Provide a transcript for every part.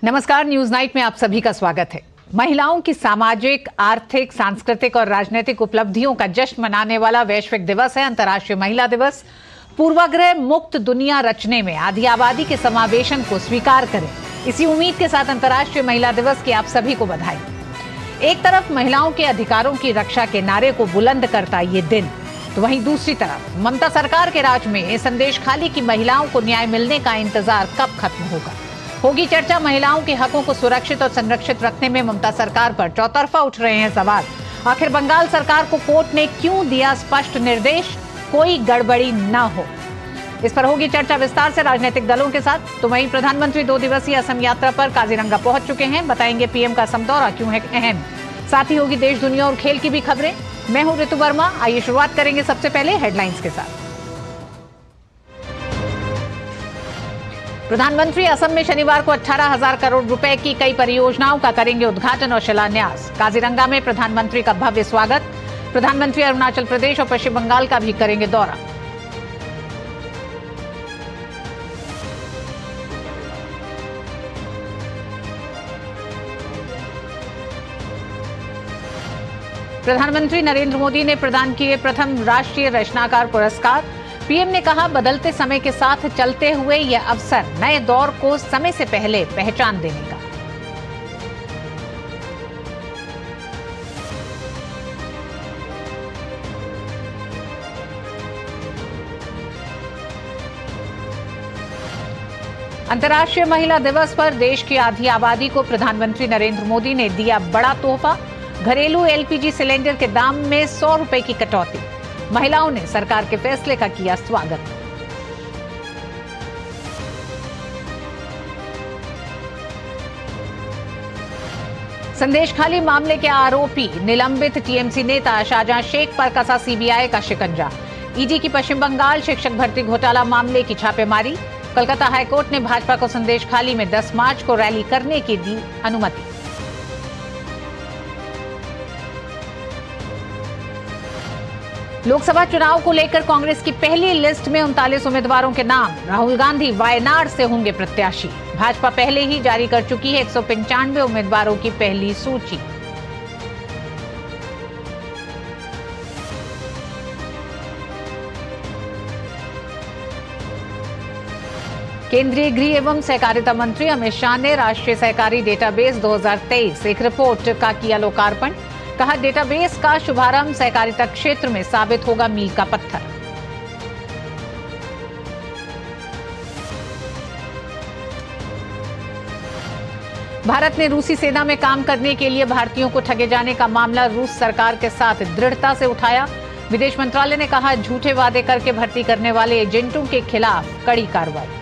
नमस्कार, news night में आप सभी का स्वागत है। महिलाओं की सामाजिक, आर्थिक, सांस्कृतिक और राजनीतिक उपलब्धियों का जश्न मनाने वाला वैश्विक दिवस है अंतर्राष्ट्रीय महिला दिवस। पूर्वाग्रह मुक्त दुनिया रचने में आधी आबादी के समावेशन को स्वीकार करें, इसी उम्मीद के साथ अंतर्राष्ट्रीय महिला दिवस की आप सभी को बधाई। एक तरफ महिलाओं के अधिकारों की रक्षा के नारे को बुलंद करता ये दिन, तो वहीं दूसरी तरफ ममता सरकार के राज में ये संदेश खाली कि महिलाओं को न्याय मिलने का इंतजार कब खत्म होगी चर्चा। महिलाओं के हकों को सुरक्षित और संरक्षित रखने में ममता सरकार पर चौतरफा उठ रहे हैं सवाल। आखिर बंगाल सरकार को कोर्ट ने क्यों दिया स्पष्ट निर्देश, कोई गड़बड़ी न हो? इस पर होगी चर्चा विस्तार से राजनीतिक दलों के साथ। तो वहीं प्रधानमंत्री 2 दिवसीय असम यात्रा पर काजीरंगा पहुंच चुके हैं। बताएंगे पीएम का असम दौरा क्यों है अहम। साथ ही होगी देश, दुनिया और खेल की भी खबरें। मैं हूं ऋतु वर्मा। आइए शुरुआत करेंगे सबसे पहले हेडलाइंस के साथ। प्रधानमंत्री असम में शनिवार को 18,000 करोड़ रुपए की कई परियोजनाओं का करेंगे उद्घाटन और शिलान्यास। काजीरंगा में प्रधानमंत्री का भव्य स्वागत। प्रधानमंत्री अरुणाचल प्रदेश और पश्चिम बंगाल का भी करेंगे दौरा। प्रधानमंत्री नरेंद्र मोदी ने प्रदान किए प्रथम राष्ट्रीय रचनाकार पुरस्कार। पीएम ने कहा, बदलते समय के साथ चलते हुए यह अवसर नए दौर को समय से पहले पहचान देने का। अंतर्राष्ट्रीय महिला दिवस पर देश की आधी आबादी को प्रधानमंत्री नरेंद्र मोदी ने दिया बड़ा तोहफा। घरेलू एलपीजी सिलेंडर के दाम में 100 रुपए की कटौती। महिलाओं ने सरकार के फैसले का किया स्वागत। संदेश खाली मामले के आरोपी निलंबित टीएमसी नेता शाहजहां शेख पर कसा सीबीआई का शिकंजा। ईडी की पश्चिम बंगाल शिक्षक भर्ती घोटाला मामले की छापेमारी। कोलकाता हाईकोर्ट ने भाजपा को संदेश खाली में 10 मार्च को रैली करने की दी अनुमति। लोकसभा चुनाव को लेकर कांग्रेस की पहली लिस्ट में 39 उम्मीदवारों के नाम। राहुल गांधी वायनाड से होंगे प्रत्याशी। भाजपा पहले ही जारी कर चुकी है 195 उम्मीदवारों की पहली सूची। केंद्रीय गृह एवं सहकारिता मंत्री अमित शाह ने राष्ट्रीय सहकारी डेटाबेस 2023 एक रिपोर्ट का किया लोकार्पण। कहा, डेटाबेस का शुभारंभ सहकारिता क्षेत्र में साबित होगा मील का पत्थर। भारत ने रूसी सेना में काम करने के लिए भारतीयों को ठगे जाने का मामला रूस सरकार के साथ दृढ़ता से उठाया। विदेश मंत्रालय ने कहा, झूठे वादे करके भर्ती करने वाले एजेंटों के खिलाफ कड़ी कार्रवाई।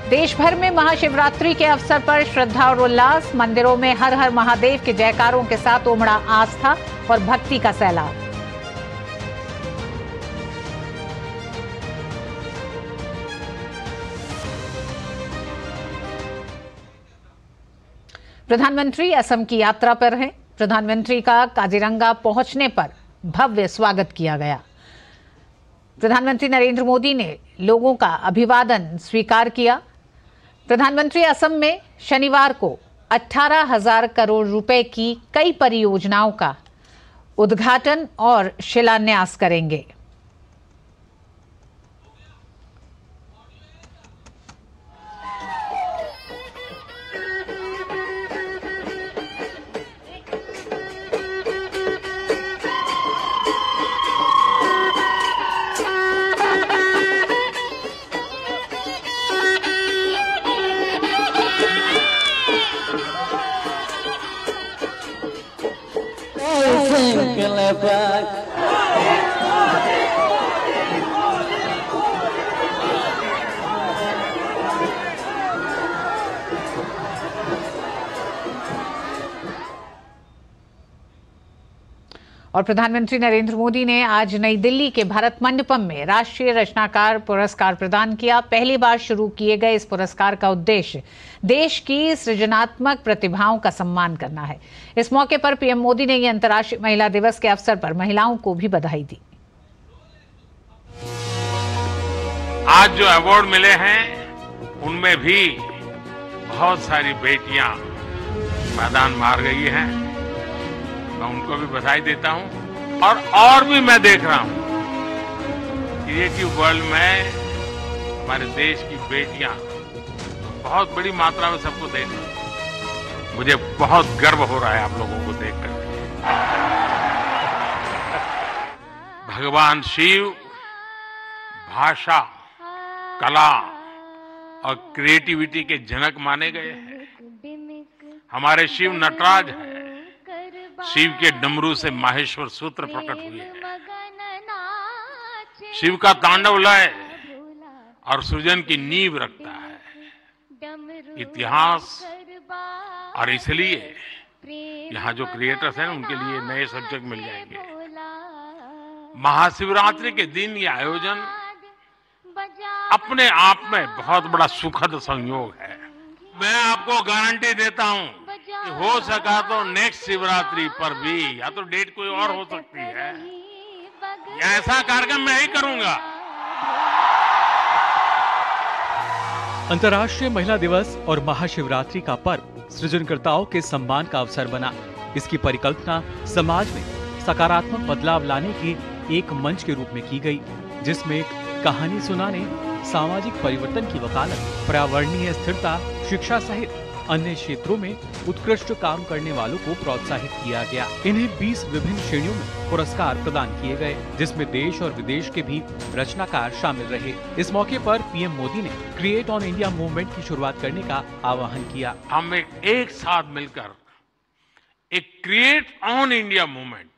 देश भर में महाशिवरात्रि के अवसर पर श्रद्धा और उल्लास। मंदिरों में हर हर महादेव के जयकारों के साथ उमड़ा आस्था और भक्ति का सैलाब। प्रधानमंत्री असम की यात्रा पर हैं। प्रधानमंत्री का काजीरंगा पहुंचने पर भव्य स्वागत किया गया। प्रधानमंत्री नरेंद्र मोदी ने लोगों का अभिवादन स्वीकार किया। प्रधानमंत्री असम में शनिवार को 18,000 करोड़ रुपए की कई परियोजनाओं का उद्घाटन और शिलान्यास करेंगे। और प्रधानमंत्री नरेंद्र मोदी ने आज नई दिल्ली के भारत मंडपम में राष्ट्रीय रचनाकार पुरस्कार प्रदान किया। पहली बार शुरू किए गए इस पुरस्कार का उद्देश्य देश की सृजनात्मक प्रतिभाओं का सम्मान करना है। इस मौके पर पीएम मोदी ने ये अंतर्राष्ट्रीय महिला दिवस के अवसर पर महिलाओं को भी बधाई दी। आज जो अवार्ड मिले हैं उनमें भी बहुत सारी बेटियां मैदान मार गई हैं। मैं उनको भी बधाई देता हूं और भी मैं देख रहा हूं क्रिएटिव वर्ल्ड में हमारे देश की बेटियां बहुत बड़ी मात्रा में सबको देख रही हैं। मुझे बहुत गर्व हो रहा है आप लोगों को देख करके। भगवान शिव भाषा, कला और क्रिएटिविटी के जनक माने गए हैं। हमारे शिव नटराज है। शिव के डमरू से माहेश्वर सूत्र प्रकट हुए हैं। शिव का तांडव लय और सृजन की नींव रखता है इतिहास। और इसलिए यहाँ जो क्रिएटर्स हैं उनके लिए नए सब्जेक्ट मिल जाएंगे। महाशिवरात्रि के दिन ये आयोजन अपने आप में बहुत बड़ा सुखद संयोग है। मैं आपको गारंटी देता हूं कि हो सका तो नेक्स्ट शिवरात्रि पर भी, या तो डेट कोई और हो सकती है, ऐसा कार्यक्रम मैं ही करूंगा। अंतर्राष्ट्रीय महिला दिवस और महाशिवरात्रि का पर्व सृजनकर्ताओं के सम्मान का अवसर बना। इसकी परिकल्पना समाज में सकारात्मक बदलाव लाने की एक मंच के रूप में की गई, जिसमें कहानी सुनाने, सामाजिक परिवर्तन की वकालत, पर्यावरणीय स्थिरता, शिक्षा सहित अन्य क्षेत्रों में उत्कृष्ट काम करने वालों को प्रोत्साहित किया गया। इन्हें 20 विभिन्न श्रेणियों में पुरस्कार प्रदान किए गए, जिसमें देश और विदेश के भी रचनाकार शामिल रहे। इस मौके पर पीएम मोदी ने क्रिएट ऑन इंडिया मूवमेंट की शुरुआत करने का आह्वान किया। हम एक साथ मिलकर एक क्रिएट ऑन इंडिया मूवमेंट,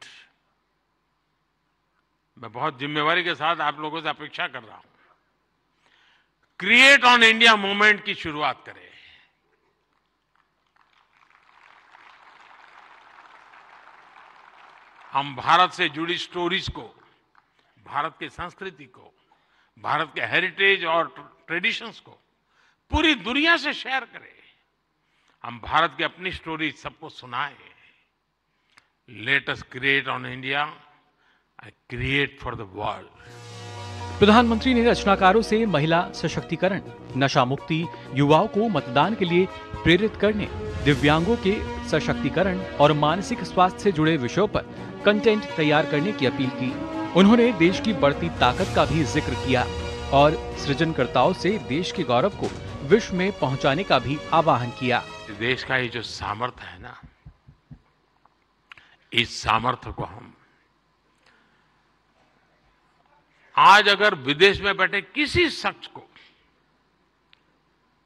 मैं बहुत जिम्मेवारी के साथ आप लोगों से अपेक्षा कर रहा हूं, क्रिएट ऑन इंडिया मूवमेंट की शुरुआत करें। हम भारत से जुड़ी स्टोरीज को, भारत की संस्कृति को, भारत के हेरिटेज और ट्रेडिशंस को पूरी दुनिया से शेयर करें। हम भारत की अपनी स्टोरी सबको सुनाएं। Let us create on India, create for the world. प्रधानमंत्री ने रचनाकारों से महिला सशक्तिकरण, नशा मुक्ति, युवाओं को मतदान के लिए प्रेरित करने, दिव्यांगों के सशक्तिकरण और मानसिक स्वास्थ्य से जुड़े विषयों पर कंटेंट तैयार करने की अपील की। उन्होंने देश की बढ़ती ताकत का भी जिक्र किया और सृजनकर्ताओं से देश के गौरव को विश्व में पहुंचाने का भी आह्वान किया। देश का ये जो सामर्थ्य है ना, इस सामर्थ्य को हम आज अगर विदेश में बैठे किसी शख्स को,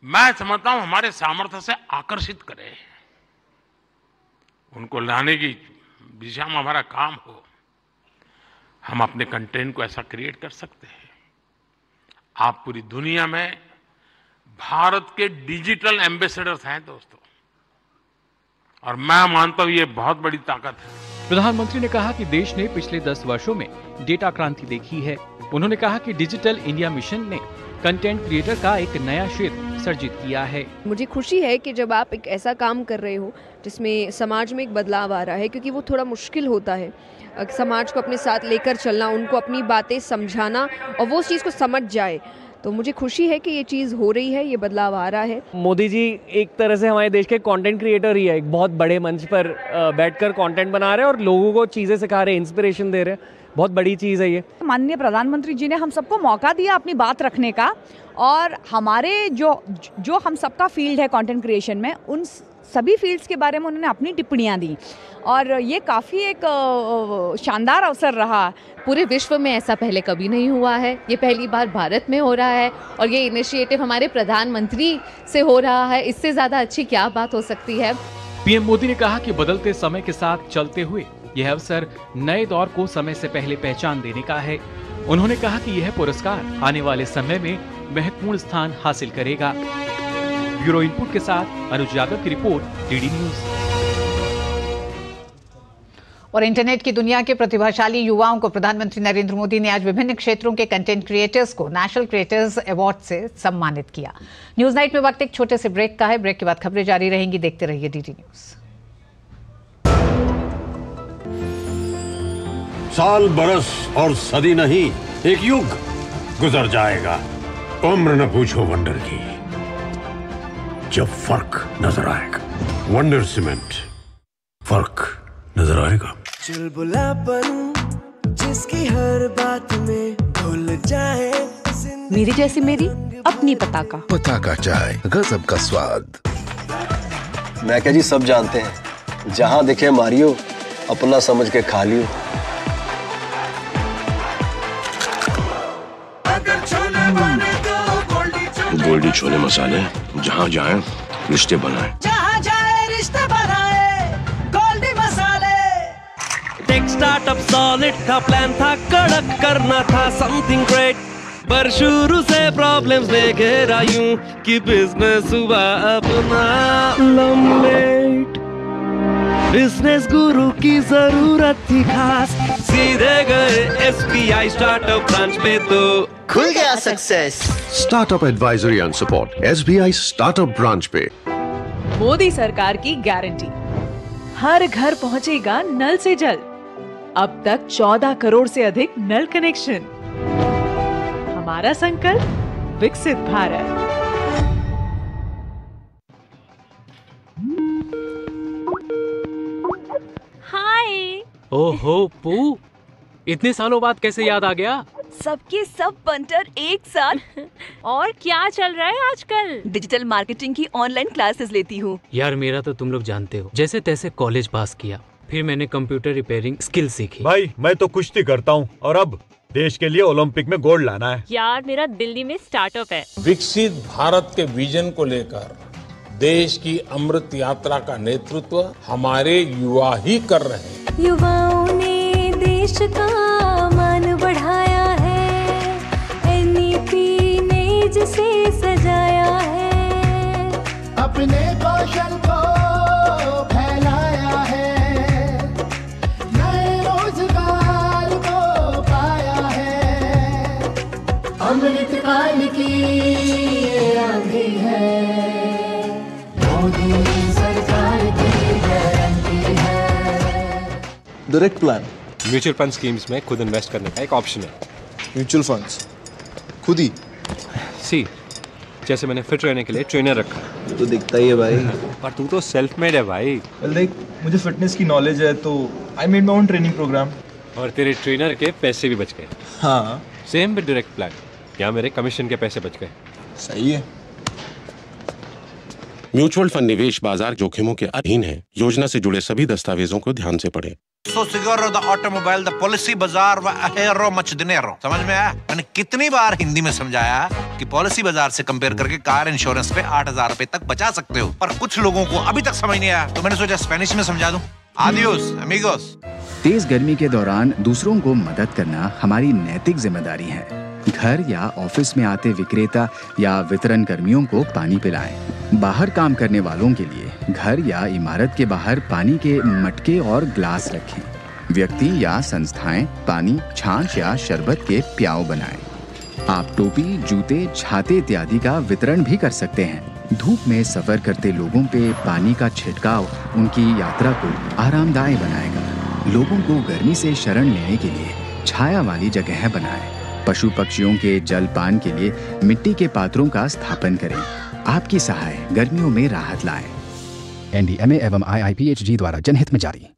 मैं समझता हूं हमारे सामर्थ्य से आकर्षित करें, उनको लाने की दिशा में हमारा काम हो, हम अपने कंटेंट को ऐसा क्रिएट कर सकते हैं। आप पूरी दुनिया में भारत के डिजिटल एम्बेसडर्स हैं दोस्तों, और मैं मानता हूं ये बहुत बड़ी ताकत है। प्रधानमंत्री ने कहा कि देश ने पिछले 10 वर्षों में डेटा क्रांति देखी है। उन्होंने कहा कि डिजिटल इंडिया मिशन ने कंटेंट क्रिएटर का एक नया क्षेत्र सर्जित किया है। मुझे खुशी है कि जब आप एक ऐसा काम कर रहे हो जिसमें समाज में एक बदलाव आ रहा है, क्योंकि वो थोड़ा मुश्किल होता है समाज को अपने साथ लेकर चलना, उनको अपनी बातें समझाना और वो उस चीज़ को समझ जाए। तो मुझे खुशी है कि ये चीज़ हो रही है, ये बदलाव आ रहा है। मोदी जी एक तरह से हमारे देश के कंटेंट क्रिएटर ही है, एक बहुत बड़े मंच पर बैठकर कंटेंट बना रहे हैं और लोगों को चीज़ें सिखा रहे हैं, इंस्पिरेशन दे रहे हैं। बहुत बड़ी चीज़ है ये। माननीय प्रधानमंत्री जी ने हम सबको मौका दिया अपनी बात रखने का, और हमारे जो हम सबका फील्ड है कंटेंट क्रिएशन में, उन सभी फील्ड्स के बारे में उन्होंने अपनी टिप्पणियां दी, और ये काफ़ी एक शानदार अवसर रहा। पूरे विश्व में ऐसा पहले कभी नहीं हुआ है, ये पहली बार भारत में हो रहा है, और ये इनिशिएटिव हमारे प्रधानमंत्री से हो रहा है। इससे ज़्यादा अच्छी क्या बात हो सकती है। पीएम मोदी ने कहा कि बदलते समय के साथ चलते हुए यह अवसर नए दौर को समय से पहले पहचान देने का है। उन्होंने कहा कि यह पुरस्कार आने वाले समय में महत्वपूर्ण स्थान हासिल करेगा। ब्यूरो इनपुट के साथ अनुज यादव की रिपोर्ट, डीडी न्यूज। और इंटरनेट की दुनिया के प्रतिभाशाली युवाओं को प्रधानमंत्री नरेंद्र मोदी ने आज विभिन्न क्षेत्रों के कंटेंट क्रिएटर्स को नेशनल क्रिएटर्स अवार्ड से सम्मानित किया। न्यूज नाइट में वक्त एक छोटे से ब्रेक का है। ब्रेक के बाद खबरें जारी रहेंगी। देखते रहिए डीडी न्यूज। साल, बरस और सदी नहीं, एक युग गुजर जाएगा, उम्र न पूछो वंडर की, जब फर्क नजर आएगा। वंडर सीमेंट, फर्क नजर आएगा। चुलबुलापन जिसकी हर बात में भूल जाए। मेरी जैसी मेरी अपनी पताका चाय, गजब का स्वाद। मैं क्या जी, सब जानते हैं, जहां दिखे मारियो, अपना समझ के खा लियो। गोल्डी छोले मसाले, जहाँ जाए रिश्ते बनाए, जहाँ जाए रिश्ते बनाए, गोल्डी मसाले। टेक स्टार्टअप सॉलिड था, प्लान था कड़क, करना था समथिंग ग्रेट, पर शुरू से प्रॉब्लम्स ने घेरा यूं कि बिजनेस हुआ अपना लंबेट। बिजनेस गुरु की जरूरत थी खास, सीधे गए SBI स्टार्टअप ब्रांच पे तो खुल गया success. Startup advisory and support SBI startup branch पे। मोदी सरकार की गारंटी, हर घर पहुंचेगा नल से जल। अब तक 14 करोड़ से अधिक नल कनेक्शन। हमारा संकल्प, विकसित भारत। हाय। ओहो पू, इतने सालों बाद कैसे याद आ गया? सबके सब बंटर एक साथ। और क्या चल रहा है आजकल? डिजिटल मार्केटिंग की ऑनलाइन क्लासेस लेती हूँ। यार मेरा तो तुम लोग जानते हो, जैसे तैसे कॉलेज पास किया, फिर मैंने कंप्यूटर रिपेयरिंग स्किल सीखी। भाई मैं तो कुश्ती करता हूँ और अब देश के लिए ओलंपिक में गोल्ड लाना है। यार मेरा दिल्ली में स्टार्टअप है। विकसित भारत के विजन को लेकर देश की अमृत यात्रा का नेतृत्व हमारे युवा ही कर रहे हैं। युवाओं ने देश का मान बढ़ाया है, NEP ने जिसे सजाया है, अपने कौशल को फैलाया है, नए रोजगार को पाया है, अमृत काल की ये आंधी है, मोदी सरकार की गारंटी है। Direct plan mutual fund schemes में खुद इन्वेस्ट करने का एक ऑप्शन है। म्यूचुअल फंड्स खुद ही सी, जैसे मैंने फिट रहने के लिए ट्रेनर रखा। तो दिखता ही है भाई। पर तू तो सेल्फ मेड है भाई। देख, मुझे फिटनेस की नॉलेज है तो I made my own training program. और तेरे ट्रेनर के पैसे भी बच गए। हाँ, सेम विद डायरेक्ट प्लान, यहाँ मेरे कमीशन के पैसे बच गए। सही है। म्यूचुअल फंड निवेश बाजार जोखिमों के अधीन है। योजना से जुड़े सभी दस्तावेजों को ध्यान से पढ़ें। So Seguro the automobile, the policy bazaar व ahero much dinero। समझ में आया? मैंने कितनी बार हिंदी में समझाया कि पॉलिसी बाजार से कंपेयर करके कार इंश्योरेंस पे 8,000 रुपए तक बचा सकते हो, पर कुछ लोगों को अभी तक समझ नहीं आया, तो मैंने सोचा स्पेनिश में समझा दूं। Adios amigos. तेज गर्मी के दौरान दूसरों को मदद करना हमारी नैतिक जिम्मेदारी है। घर या ऑफिस में आते विक्रेता या वितरण कर्मियों को पानी पिलाएं। बाहर काम करने वालों के लिए घर या इमारत के बाहर पानी के मटके और ग्लास रखें। व्यक्ति या संस्थाएं पानी, छाछ या शरबत के प्याव बनाएं। आप टोपी, जूते, छाते इत्यादि का वितरण भी कर सकते हैं। धूप में सफर करते लोगों पे पानी का छिड़काव उनकी यात्रा को आरामदायक बनाएगा। लोगों को गर्मी से शरण लेने के लिए छाया वाली जगह बनाएं। पशु पक्षियों के जल पान के लिए मिट्टी के पात्रों का स्थापन करें। आपकी सहाय गर्मियों में राहत लाए। NDMA एवं IIPHG द्वारा जनहित में जारी।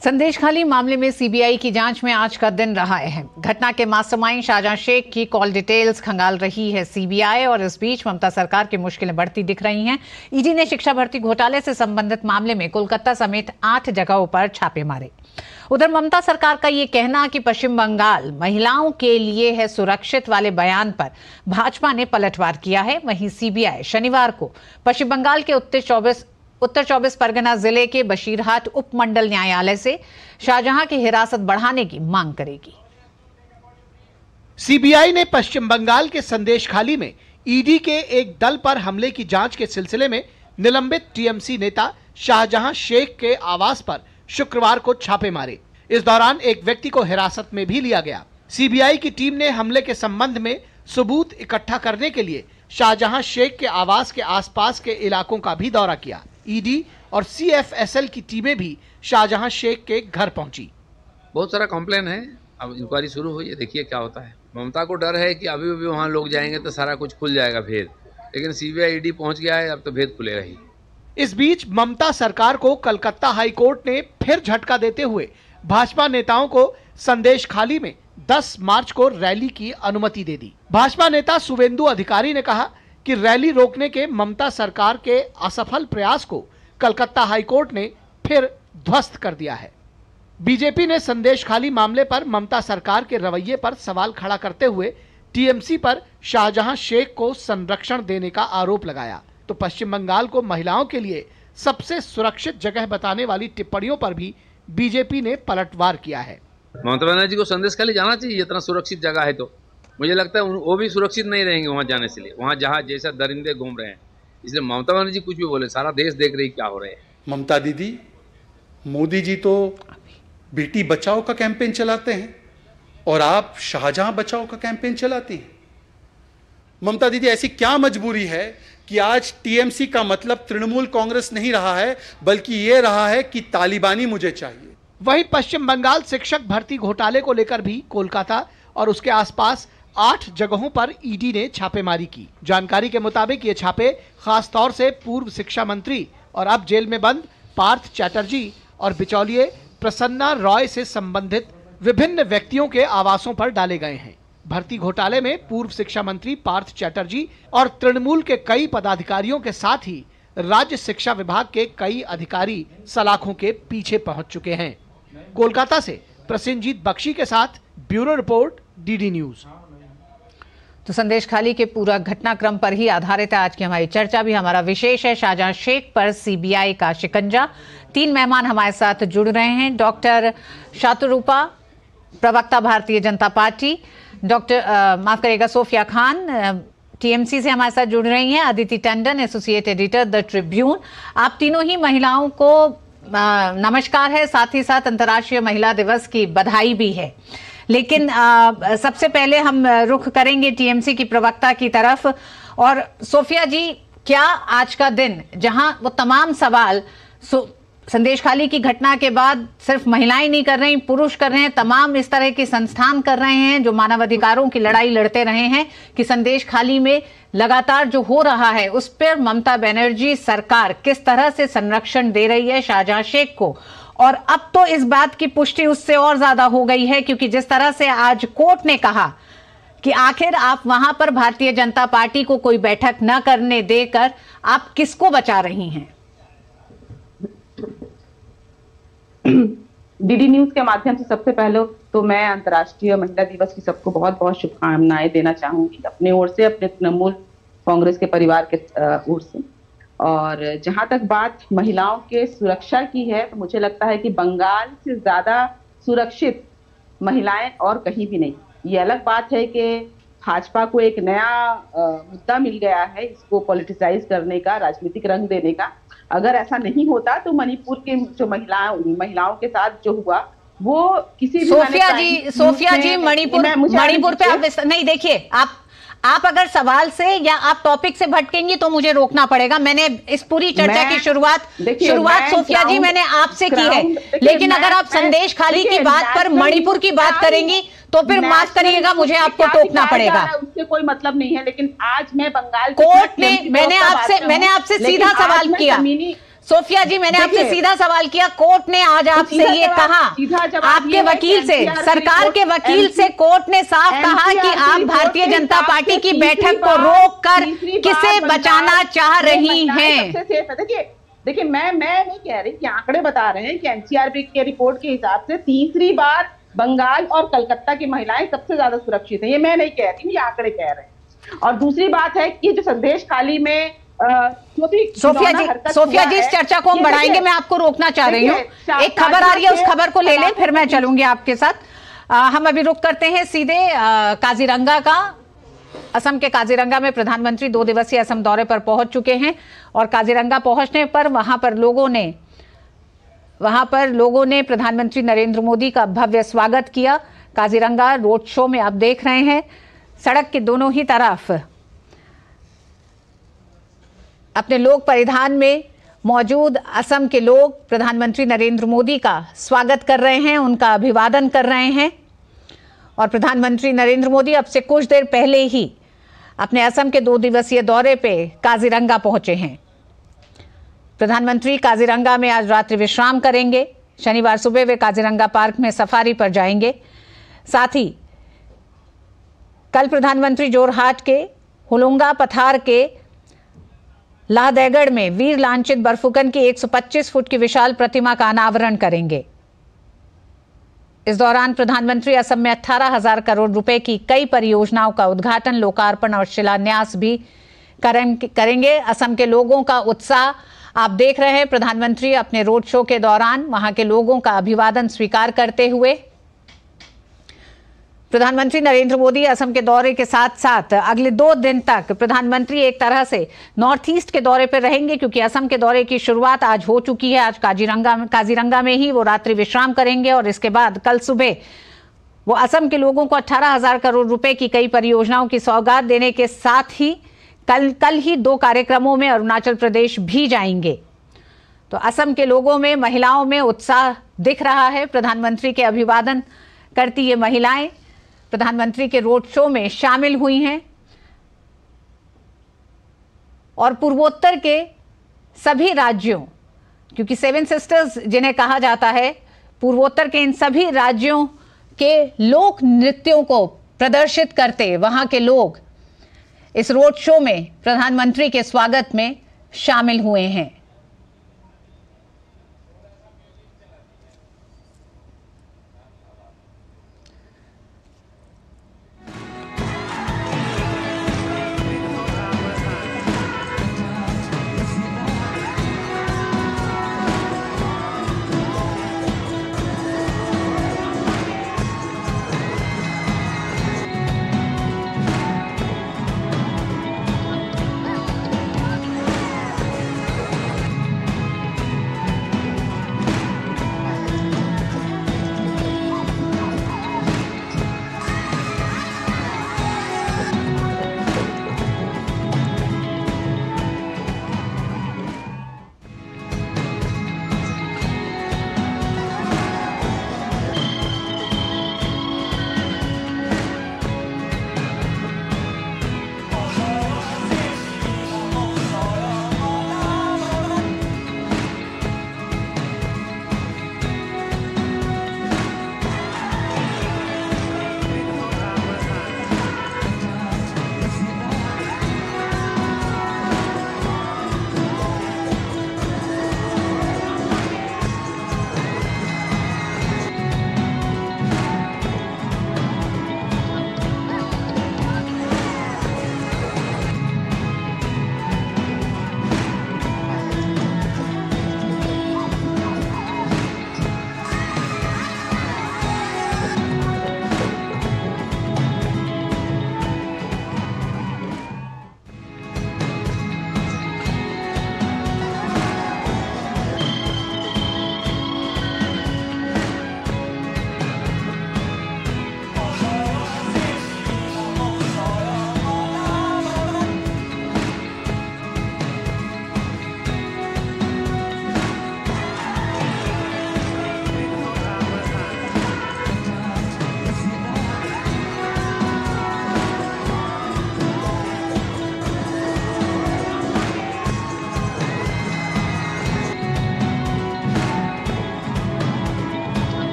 संदेशखाली मामले में सीबीआई की जांच में आज का दिन रहा अहम। घटना के मास्टरमाइंड शाहजहां शेख की कॉल डिटेल्स खंगाल रही है सीबीआई, और इस बीच ममता सरकार की मुश्किलें बढ़ती दिख रही हैं। ईडी ने शिक्षा भर्ती घोटाले से संबंधित मामले में कोलकाता समेत 8 जगहों पर छापे मारे। उधर ममता सरकार का ये कहना कि पश्चिम बंगाल महिलाओं के लिए है सुरक्षित वाले बयान पर भाजपा ने पलटवार किया है। वहीं सीबीआई शनिवार को पश्चिम बंगाल के उत्तर 24 परगना जिले के बशीरहाट उपमंडल न्यायालय से शाहजहां की हिरासत बढ़ाने की मांग करेगी। सीबीआई ने पश्चिम बंगाल के संदेशखाली में ईडी के एक दल पर हमले की जांच के सिलसिले में निलंबित टीएमसी नेता शाहजहां शेख के आवास पर शुक्रवार को छापे मारे। इस दौरान एक व्यक्ति को हिरासत में भी लिया गया। सीबीआई की टीम ने हमले के संबंध में सबूत इकट्ठा करने के लिए शाहजहां शेख के आवास के आसपास के इलाकों का भी दौरा किया। ईडी और सीएफएसएल की टीमें भी शाहजहां शेख के घर पहुंची। बहुत सारा कॉम्प्लेन है, अब इंक्वायरी शुरू हुई है, देखिए क्या होता है। ममता को डर है कि अभी भी वहाँ लोग जाएंगे तो सारा कुछ खुल जाएगा भेद, लेकिन सीबीआई ईडी पहुंच गया है, अब तो भेद खुलेगा ही। इस बीच ममता सरकार को कलकत्ता हाई कोर्ट ने फिर झटका देते हुए भाजपा नेताओं को संदेश खाली में 10 मार्च को रैली की अनुमति दे दी। भाजपा नेता शुवेंदु अधिकारी ने कहा कि रैली रोकने के ममता सरकार के असफल प्रयास को कलकत्ता हाई कोर्ट ने फिर ध्वस्त कर दिया है। बीजेपी ने संदेश खाली मामले पर ममता सरकार के रवैये पर सवाल खड़ा करते हुए टीएमसी पर शाहजहां शेख को संरक्षण देने का आरोप लगाया, तो पश्चिम बंगाल को महिलाओं के लिए सबसे सुरक्षित जगह बताने वाली टिप्पणियों पर भी बीजेपी ने पलटवार किया है। ममता बनर्जी को संदेश खाली जाना चाहिए, इतना सुरक्षित जगह है तो मुझे लगता है वो भी सुरक्षित नहीं रहेंगे वहां जाने से लिए, वहां जहां जैसा दरिंदे घूम रहे हैं। इसलिए ममता बनर्जी कुछ भी बोले, सारा देश देख रही क्या हो रहे हैं। ममता दीदी, मोदी जी तो बेटी बचाओ का कैंपेन चलाते हैं और आप शाहजहां बचाओ का कैंपेन चलाती हैं। ममता दीदी, ऐसी क्या मजबूरी है कि आज टीएमसी का मतलब तृणमूल कांग्रेस नहीं रहा है, बल्कि ये रहा है कि तालिबानी मुझे चाहिए। वहीं पश्चिम बंगाल शिक्षक भर्ती घोटाले को लेकर भी कोलकाता और उसके आसपास 8 जगहों पर ईडी ने छापेमारी की। जानकारी के मुताबिक ये छापे खास तौर से पूर्व शिक्षा मंत्री और अब जेल में बंद पार्थ चैटर्जी और बिचौलिए प्रसन्ना रॉय से संबंधित विभिन्न व्यक्तियों के आवासों पर डाले गए हैं। भर्ती घोटाले में पूर्व शिक्षा मंत्री पार्थ चैटर्जी और तृणमूल के कई पदाधिकारियों के साथ ही राज्य शिक्षा विभाग के कई अधिकारी सलाखों के पीछे पहुंच चुके हैं। कोलकाता से प्रसेनजीत बख्शी के साथ ब्यूरो रिपोर्ट, डीडी न्यूज। तो संदेश खाली के पूरा घटनाक्रम पर ही आधारित है आज की हमारी चर्चा भी। हमारा विशेष है शाहजहां शेख पर सीबीआई का शिकंजा। 3 मेहमान हमारे साथ जुड़ रहे हैं। डॉक्टर शातुरूपा, प्रवक्ता भारतीय जनता पार्टी, डॉक्टर माफ करिएगा सोफिया खान टीएमसी से हमारे साथ जुड़ रही हैं, Aditi Tandon associate editor the Tribune. आप तीनों ही महिलाओं को नमस्कार है, साथ ही साथ अंतर्राष्ट्रीय महिला दिवस की बधाई भी है। लेकिन सबसे पहले हम रुख करेंगे टीएमसी की प्रवक्ता की तरफ। और सोफिया जी, क्या आज का दिन जहां वो तमाम सवाल संदेश खाली की घटना के बाद सिर्फ महिलाएं नहीं कर रही, पुरुष कर रहे हैं, तमाम इस तरह के संस्थान कर रहे हैं जो मानवाधिकारों की लड़ाई लड़ते रहे हैं कि संदेश खाली में लगातार जो हो रहा है उस पर ममता बनर्जी सरकार किस तरह से संरक्षण दे रही है शाहजहां शेख को। और अब तो इस बात की पुष्टि उससे और ज्यादा हो गई है क्योंकि जिस तरह से आज कोर्ट ने कहा कि आखिर आप वहां पर भारतीय जनता पार्टी को कोई बैठक न करने देकर आप किसको बचा रही हैं? डीडी न्यूज के माध्यम से सबसे पहले तो मैं अंतर्राष्ट्रीय महिला दिवस की सबको बहुत बहुत शुभकामनाएं देना चाहूंगी अपने ओर से, अपने तृणमूल कांग्रेस के परिवार के ओर से। और जहां तक बात महिलाओं के सुरक्षा की है तो मुझे लगता है कि बंगाल से ज्यादा सुरक्षित महिलाएं और कहीं भी नहीं। ये अलग बात है कि भाजपा को एक नया मुद्दा मिल गया है इसको पॉलिटिसाइज करने का, राजनीतिक रंग देने का। अगर ऐसा नहीं होता तो मणिपुर के जो महिलाओं के साथ जो हुआ वो किसी भी सोफिया जी मणिपुर पे आप नहीं, देखिए आप अगर सवाल से या आप टॉपिक से भटकेंगी तो मुझे रोकना पड़ेगा। मैंने इस पूरी चर्चा की शुरुआत सोफिया जी मैंने आपसे की है, लेकिन अगर आप संदेश खाली की बात पर मणिपुर की बात करेंगी तो फिर माफ करिएगा मुझे आपको टोकना पड़ेगा। उससे कोई मतलब नहीं है, लेकिन आज मैं बंगाल कोर्ट ने मैंने आपसे सीधा सवाल किया सोफिया जी, मैंने आपसे सीधा सवाल किया। कोर्ट ने आज आपसे ये कहा, आपके वकील से, सरकार के वकील से कोर्ट ने साफ कहा कि आप भारतीय जनता पार्टी की बैठक को रोककर किसे बचाना चाह रही हैं? देखिए मैं नहीं कह रही कि आंकड़े बता रहे हैं कि एनसीआरबी के रिपोर्ट के हिसाब से तीसरी बार बंगाल और कलकत्ता की महिलाएं सबसे ज्यादा सुरक्षित है। ये मैं नहीं कह रही, ये आंकड़े कह रहे हैं। और दूसरी बात है कि जो संदेश खाली में सोफिया जी इस चर्चा को हम बढ़ाएंगे, मैं आपको रोकना चाह रही हूँ। एक खबर आ रही है, उस खबर को ले लें, फिर मैं चलूंगी आपके साथ। हम अभी रुक करते हैं सीधे काजीरंगा का। असम के काजीरंगा में प्रधानमंत्री 2 दिवसीय असम दौरे पर पहुंच चुके हैं और काजीरंगा पहुंचने पर वहां पर लोगों ने प्रधानमंत्री नरेंद्र मोदी का भव्य स्वागत किया। काजीरंगा रोड शो में आप देख रहे हैं सड़क के दोनों ही तरफ अपने लोक परिधान में मौजूद असम के लोग प्रधानमंत्री नरेंद्र मोदी का स्वागत कर रहे हैं, उनका अभिवादन कर रहे हैं। और प्रधानमंत्री नरेंद्र मोदी अब से कुछ देर पहले ही अपने असम के 2 दिवसीय दौरे पे काजीरंगा पहुंचे हैं। प्रधानमंत्री काजीरंगा में आज रात्रि विश्राम करेंगे। शनिवार सुबह वे काजीरंगा पार्क में सफारी पर जाएंगे। साथ ही कल प्रधानमंत्री जोरहाट के हुलुंगा पथार के लाहदेगढ़ में वीर लांछित बरफुकन की 125 फुट की विशाल प्रतिमा का अनावरण करेंगे। इस दौरान प्रधानमंत्री असम में 18,000 करोड़ रुपए की कई परियोजनाओं का उद्घाटन, लोकार्पण और शिलान्यास भी करेंगे। असम के लोगों का उत्साह आप देख रहे हैं। प्रधानमंत्री अपने रोड शो के दौरान वहां के लोगों का अभिवादन स्वीकार करते हुए। प्रधानमंत्री नरेंद्र मोदी असम के दौरे के साथ साथ अगले 2 दिन तक प्रधानमंत्री एक तरह से नॉर्थ ईस्ट के दौरे पर रहेंगे, क्योंकि असम के दौरे की शुरुआत आज हो चुकी है। आज काजीरंगा में ही वो रात्रि विश्राम करेंगे और इसके बाद कल सुबह वो असम के लोगों को 18,000 करोड़ रुपए की कई परियोजनाओं की सौगात देने के साथ ही कल ही 2 कार्यक्रमों में अरुणाचल प्रदेश भी जाएंगे। तो असम के लोगों में, महिलाओं में उत्साह दिख रहा है। प्रधानमंत्री के अभिवादन करती ये महिलाएं प्रधानमंत्री के रोड शो में शामिल हुई हैं और पूर्वोत्तर के सभी राज्यों, क्योंकि 7 सिस्टर्स जिन्हें कहा जाता है, पूर्वोत्तर के इन सभी राज्यों के लोक नृत्यों को प्रदर्शित करते वहां के लोग इस रोड शो में प्रधानमंत्री के स्वागत में शामिल हुए हैं।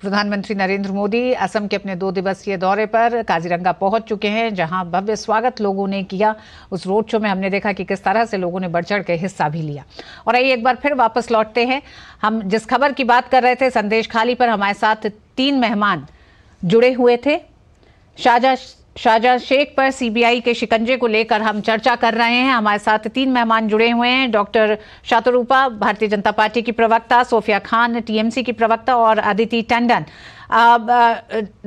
प्रधानमंत्री नरेंद्र मोदी असम के अपने 2 दिवसीय दौरे पर काजीरंगा पहुंच चुके हैं, जहां भव्य स्वागत लोगों ने किया। उस रोड शो में हमने देखा कि किस तरह से लोगों ने बढ़ चढ़ के हिस्सा भी लिया। और आइए एक बार फिर वापस लौटते हैं। हम जिस खबर की बात कर रहे थे, संदेश खाली पर हमारे साथ 3 मेहमान जुड़े हुए थे। शाहजहां शेख पर सीबीआई के शिकंजे को लेकर हम चर्चा कर रहे हैं। हमारे साथ 3 मेहमान जुड़े हुए हैं। डॉक्टर शातरूपा, भारतीय जनता पार्टी की प्रवक्ता, सोफिया खान, टीएमसी की प्रवक्ता, और अदिति टंडन।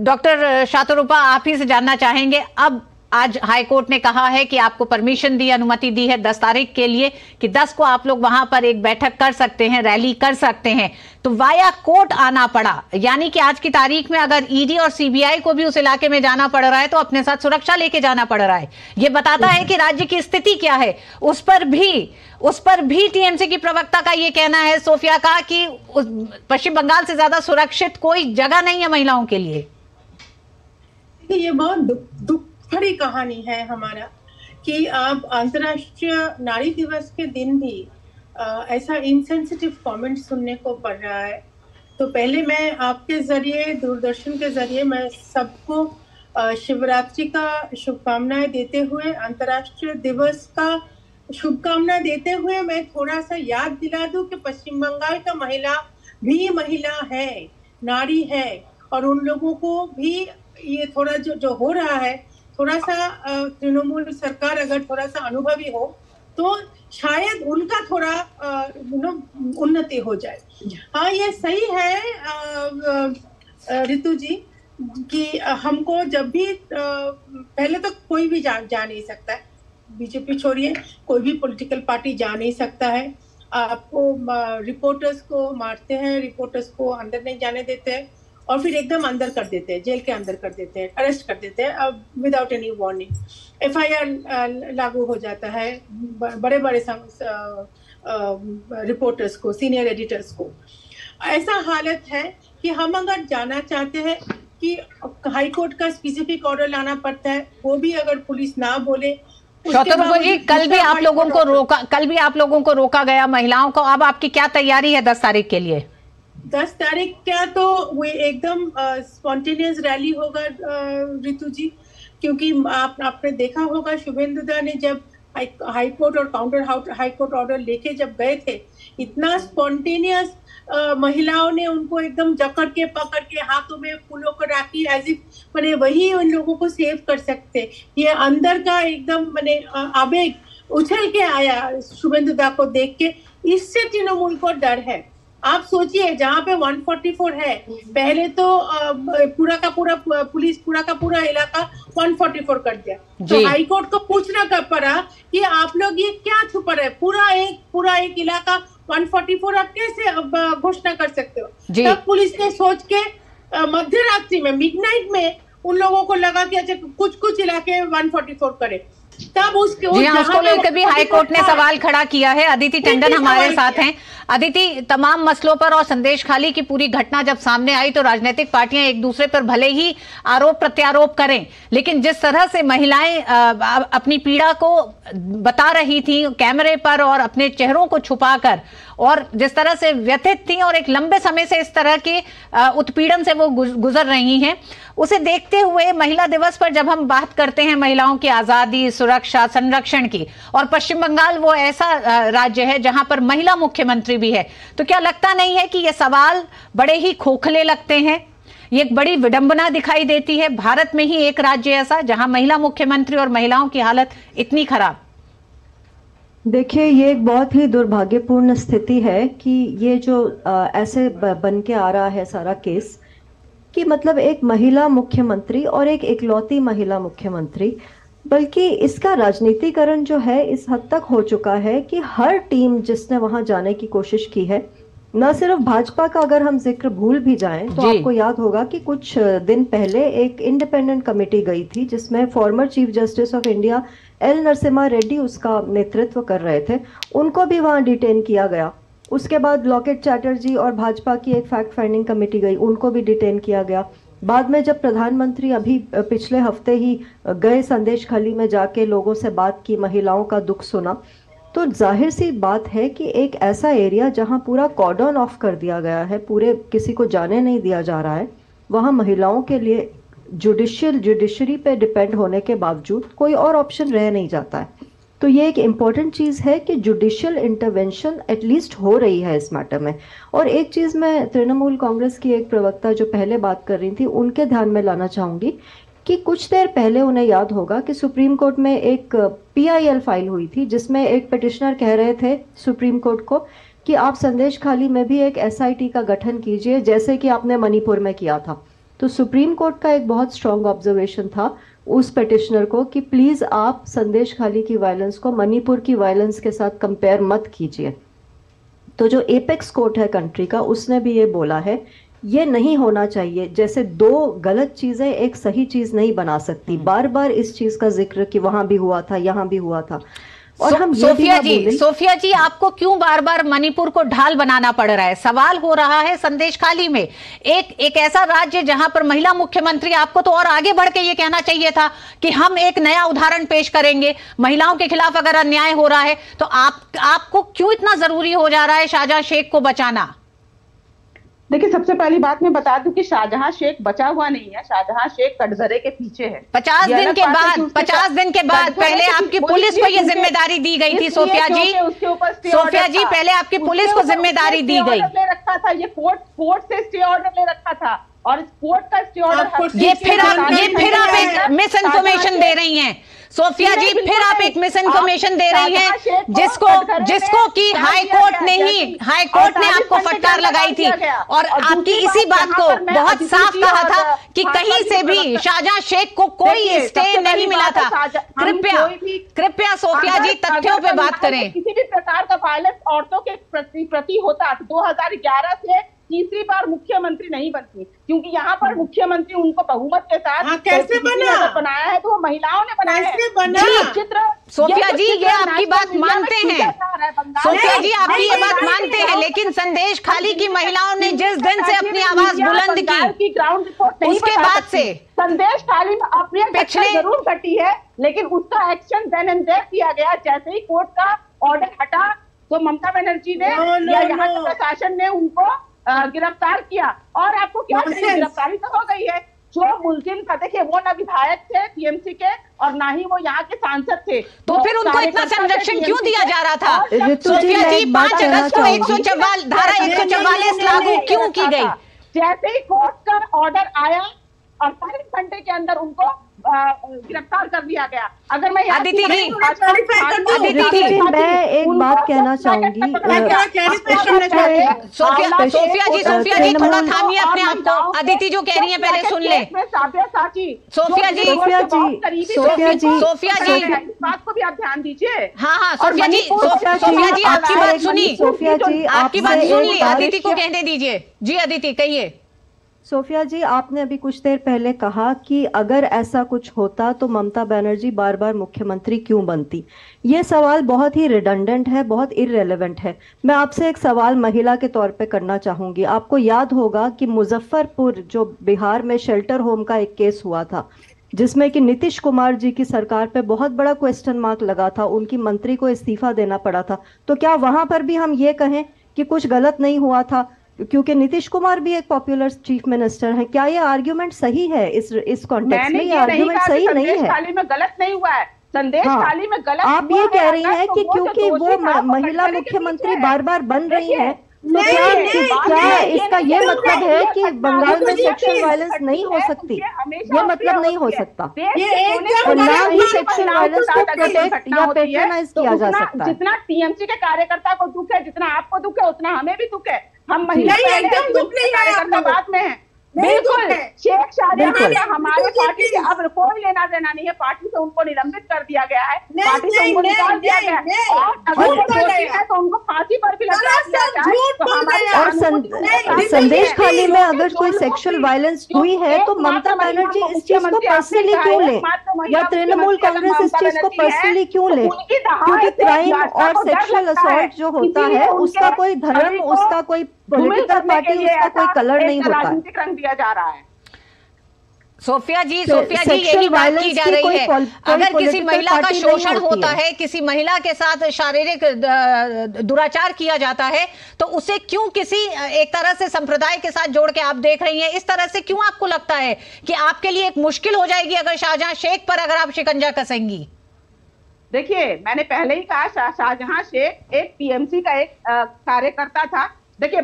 डॉक्टर शातरूपा, आप ही से जानना चाहेंगे, अब आज हाईकोर्ट ने कहा है कि आपको परमिशन दी, अनुमति दी है 10 तारीख के लिए कि 10 को आप लोग वहां पर एक बैठक कर सकते हैं, रैली कर सकते हैं, तो वाया कोर्ट आना पड़ा। यानी कि आज की तारीख में अगर ईडी और सीबीआई को भी उस इलाके में जाना पड़ रहा है तो अपने साथ सुरक्षा लेके जाना पड़ रहा है। ये बताता है कि राज्य की स्थिति क्या है। उस पर भी टीएमसी की प्रवक्ता का ये कहना है, सोफिया का, कि पश्चिम बंगाल से ज्यादा सुरक्षित कोई जगह नहीं है महिलाओं के लिए। ये बहुत दुख भरी कहानी है हमारा कि अब अंतर्राष्ट्रीय नारी दिवस के दिन भी ऐसा इनसेंसिटिव कमेंट सुनने को पड़ रहा है। तो पहले मैं आपके जरिए, दूरदर्शन के जरिए, मैं सबको शिवरात्रि का शुभकामनाएं देते हुए, अंतर्राष्ट्रीय दिवस का शुभकामनाएं देते हुए मैं थोड़ा सा याद दिला दूं कि पश्चिम बंगाल का महिला भी महिला है, नारी है, और उन लोगों को भी ये थोड़ा जो हो रहा है, थोड़ा सा तृणमूल सरकार अगर थोड़ा सा अनुभवी हो तो शायद उनका थोड़ा उन्नति हो जाए। हाँ, ये सही है रितु जी कि हमको जब भी पहले तो कोई भी जा नहीं सकता है, बीजेपी छोड़िए, कोई भी पॉलिटिकल पार्टी जा नहीं सकता है। आपको रिपोर्टर्स को मारते हैं, रिपोर्टर्स को अंदर नहीं जाने देते हैं, और फिर एकदम अंदर कर देते हैं, जेल के अंदर कर देते हैं, अरेस्ट कर देते हैं अब विदाउट एनी वार्निंग। एफआईआर लागू हो जाता है बड़े बड़े रिपोर्टर्स को, सीनियर एडिटर्स को। ऐसा हालत है कि हम अगर जाना चाहते हैं कि हाई कोर्ट का स्पेसिफिक ऑर्डर लाना पड़ता है, वो भी अगर पुलिस ना बोले। शातरूपा जी, कल भी आप लोगों को रोका गया, महिलाओं को। अब आपकी क्या तैयारी है 10 तारीख के लिए? 10 तारीख क्या तो वो एकदम स्पॉन्टेनियस रैली होगा रितु जी, क्योंकि आपने देखा होगा शुभेंदुदा ने जब हाई कोर्ट और काउंटर हाई कोर्ट ऑर्डर लेके जब गए थे, इतना स्पॉन्टेनियस महिलाओं ने उनको एकदम जकड़ के पकड़ के हाथों में फूलों को राखी, एज इफ मैंने वही उन लोगों को सेव कर सकते। ये अंदर का एकदम मैंने आवेग उछल के आया शुभेंदुदा को देख के। इससे तृणमूल को डर है। आप सोचिए, जहाँ पे 144 है, पहले तो पूरा का पूरा पुलिस, पूरा का पूरा इलाका 144 कर दिया, तो हाई कोर्ट को पूछना कर पड़ा कि आप लोग ये क्या छुपा रहे, पूरा एक इलाका 144 आप कैसे घोषणा कर सकते हो? तब पुलिस ने सोच के मध्य रात्रि में, मिडनाइट में, उन लोगों को लगा कि अच्छा कुछ इलाके 144 करे। तब उसको लेकर भी हाई कोर्ट ने सवाल खड़ा किया है। अदिति टंडन हमारे साथ हैं। अदिति, तमाम मसलों पर और संदेश खाली की पूरी घटना जब सामने आई तो राजनीतिक पार्टियां एक दूसरे पर भले ही आरोप प्रत्यारोप करें, लेकिन जिस तरह से महिलाएं अपनी पीड़ा को बता रही थी कैमरे पर और अपने चेहरों को छुपाकर, और जिस तरह से व्यथित थी और एक लंबे समय से इस तरह के उत्पीड़न से वो गुजर रही हैं, उसे देखते हुए महिला दिवस पर जब हम बात करते हैं महिलाओं की आजादी, सुरक्षा, संरक्षण की, और पश्चिम बंगाल वो ऐसा राज्य है जहां पर महिला मुख्यमंत्री भी है, तो क्या लगता नहीं है कि ये सवाल बड़े ही खोखले लगते हैं? ये एक बड़ी विडंबना दिखाई देती है, भारत में ही एक राज्य ऐसा जहां महिला मुख्यमंत्री और महिलाओं की हालत इतनी खराब। देखिए, ये एक बहुत ही दुर्भाग्यपूर्ण स्थिति है कि ये जो ऐसे बन के आ रहा है सारा केस, कि मतलब एक महिला मुख्यमंत्री और एक इकलौती महिला मुख्यमंत्री, बल्कि इसका राजनीतिकरण जो है इस हद तक हो चुका है कि हर टीम जिसने वहां जाने की कोशिश की है, न सिर्फ भाजपा का अगर हम जिक्र भूल भी जाएं तो आपको याद होगा कि कुछ दिन पहले एक इंडिपेंडेंट कमेटी गई थी जिसमें former chief justice of India L Narasimha Reddy उसका नेतृत्व कर रहे थे, उनको भी वहां डिटेन किया गया। उसके बाद लॉकेट चैटर्जी और भाजपा की एक फैक्ट फाइंडिंग कमेटी गई, उनको भी डिटेन किया गया। बाद में जब प्रधानमंत्री अभी पिछले हफ्ते ही गए संदेश खाली में जाके लोगों से बात की, महिलाओं का दुख सुना, तो जाहिर सी बात है कि एक ऐसा एरिया जहां पूरा कॉर्डन ऑफ कर दिया गया है, पूरे किसी को जाने नहीं दिया जा रहा है, वहां महिलाओं के लिए जुडिशरी पे डिपेंड होने के बावजूद कोई और ऑप्शन रह नहीं जाता है। तो ये एक इम्पॉर्टेंट चीज़ है कि जुडिशियल इंटरवेंशन एटलीस्ट हो रही है इस मैटर में। और एक चीज़ मैं तृणमूल कांग्रेस की एक प्रवक्ता जो पहले बात कर रही थी उनके ध्यान में लाना चाहूँगी कि कुछ देर पहले उन्हें याद होगा कि सुप्रीम कोर्ट में एक PIL फाइल हुई थी जिसमें एक पिटिशनर कह रहे थे सुप्रीम कोर्ट को कि आप संदेश खाली में भी एक SIT का गठन कीजिए जैसे कि आपने मणिपुर में किया था। तो सुप्रीम कोर्ट का एक बहुत स्ट्रॉन्ग ऑब्जर्वेशन था उस पिटिशनर को कि प्लीज आप संदेश खाली की वायलेंस को मणिपुर की वायलेंस के साथ कंपेयर मत कीजिए। तो जो एपेक्स कोर्ट है कंट्री का उसने भी ये बोला है ये नहीं होना चाहिए। जैसे दो गलत चीजें एक सही चीज नहीं बना सकती। बार बार इस चीज का जिक्र कि वहां भी हुआ था यहाँ भी हुआ था। और हम सोफिया जी आपको क्यों बार बार मणिपुर को ढाल बनाना पड़ रहा है? सवाल हो रहा है संदेश खाली में एक ऐसा राज्य जहां पर महिला मुख्यमंत्री, आपको तो और आगे बढ़ के ये कहना चाहिए था कि हम एक नया उदाहरण पेश करेंगे महिलाओं के खिलाफ अगर अन्याय हो रहा है तो आपको क्यों इतना जरूरी हो जा रहा है शाहजहां शेख को बचाना? देखिए, सबसे पहली बात मैं बता दूं कि शाहजहां शेख बचा हुआ नहीं है, शाहजहां शेख कटघरे के पीछे है। 50 दिन के बाद पहले आपकी पुलिस को ये जिम्मेदारी दी गई थी सोफिया जी। सोफिया जी पहले आपकी पुलिस को जिम्मेदारी दी गई। ले रखा था ये कोर्ट से स्टे ऑर्डर ले रखा था और इस कोर्ट का स्टे ऑर्डर ये फिर आप एक मिस इन्फॉर्मेशन दे रही हैं सोफिया जी, फिर आप एक मिस इन्फॉर्मेशन दे रही हैं जिसको कि हाई कोर्ट ने आपको फटकार लगाई थी और आपकी इसी बात को बहुत साफ कहा था कि कहीं से भी शाहजहां शेख को कोई स्टे नहीं मिला था। कृपया सोफिया जी तथ्यों पे बात करें। किसी भी प्रकार का वायलेंस औरतों के प्रति होता 2011 से तीसरी बार मुख्यमंत्री नहीं बनती, क्योंकि यहाँ पर मुख्यमंत्री उनको बहुमत के साथ कैसे बनाया है तो वो महिलाओं ने बनाया है। चित्र सोफिया जी ये आपकी बात मानते हैं, सोफिया जी आपकी ये बात मानते हैं, लेकिन संदेश खाली की महिलाओं ने जिस दिन से अपनी आवाज बुलंद की ग्राउंड रिपोर्ट उसके बाद से संदेश खाली में अपनी पिछले जरूर घटी है, लेकिन उसका एक्शन देन एंड देयर किया गया। जैसे ही कोर्ट का ऑर्डर हटा तो ममता बनर्जी ने या यहाँ के प्रशासन ने उनको गिरफ्तार किया। और आपको क्या गिरफ्तारी तो हो गई है। जो मुलजिम था, देखिए वो ना विधायक थे टीएमसी के और ना ही वो यहाँ के सांसद थे, तो फिर उनको इतना संरक्षण क्यों दिया जा रहा था? सोफिया जी 5 अगस्त को 144 धारा 144 लागू क्यों की गई? जैसे ही कोर्ट का ऑर्डर आया 48 घंटे के अंदर उनको गिरफ्तार कर दिया गया। अगर मैं अदिति जी मैं एक बात कहना चाहूंगी सोफिया जी थोड़ा थामिए अपने आप को। अदिति जो कह रही है पहले सुन ले। सोफिया जी इस बात को भी आप ध्यान दीजिए। हाँ सोफिया जी आपकी बात सुनी, आपकी बात सुन ली, अदिति को कहने दीजिए। जी अदिति कहिए। सोफिया जी आपने अभी कुछ देर पहले कहा कि अगर ऐसा कुछ होता तो ममता बनर्जी बार बार मुख्यमंत्री क्यों बनती। ये सवाल बहुत ही रिडंडेंट है, बहुत इररेलेवेंट है। मैं आपसे एक सवाल महिला के तौर पे करना चाहूंगी। आपको याद होगा कि मुजफ्फरपुर जो बिहार में शेल्टर होम का एक केस हुआ था जिसमें कि नीतीश कुमार जी की सरकार पे बहुत बड़ा क्वेश्चन मार्क लगा था, उनकी मंत्री को इस्तीफा देना पड़ा था। तो क्या वहां पर भी हम ये कहें कि कुछ गलत नहीं हुआ था क्योंकि नीतीश कुमार भी एक पॉपुलर चीफ मिनिस्टर है? क्या ये आर्ग्यूमेंट सही है इस कॉन्टेक्स्ट में? ये आर्ग्यूमेंट सही नहीं है। खाली में गलत नहीं हुआ है, संदेश खाली में गलत आप ये कह रही हैं कि क्योंकि वो महिला मुख्यमंत्री बार बार बन रही है तो क्या इसका ये मतलब है कि बंगाल में सेक्सुअल वायलेंस नहीं हो सकती? ये मतलब नहीं हो सकता और ना ही सेक्सुअल वायलेंस को प्रोटेक्ट या पैट्रोनाइज किया जा सकता है। जितना टीएमसी के कार्यकर्ता को दुख है, जितना आपको दुख है, उतना हमें भी दुख है। हम महिला कार्यकर्ता बात में है। बिल्कुल शेख शाहजहां हमारे पार्टी के अब कोई लेना देना नहीं है। पार्टी से उनको निलंबित कर दिया गया है, पार्टी से उनको निकाल दिया गया है और अगर वो दोषी है तो उनको फांसी पर भी लगा दिया जाए। और संदेश खाली में अगर कोई सेक्सुअल वायलेंस हुई है तो ममता बनर्जी इस चीज को पर्सनली क्यों ले या तृणमूल कांग्रेस इस चीज को पर्सनली क्यों ले? क्योंकि क्राइम और सेक्सुअल असॉल्ट जो होता है उसका कोई धर्म, उसका कोई पॉलिटिकल पार्टी, उसका कोई कलर नहीं होता है। राजनीतिक रंग दिया जा रहा है। सोफिया जी यही बात की जा रही है। अगर किसी महिला का शोषण होता है, किसी महिला के साथ शारीरिक दुराचार किया जाता है, तो उसे क्यों किसी एक तरह से संप्रदाय के साथ जोड़ के आप देख रही हैं? इस तरह से क्यों आपको लगता है कि आपके लिए एक मुश्किल हो जाएगी अगर शाहजहां शेख पर अगर आप शिकंजा कसेंगी? देखिए, मैंने पहले ही कहा शाहजहां शेख एक टीएमसी का एक कार्यकर्ता था। देखिए,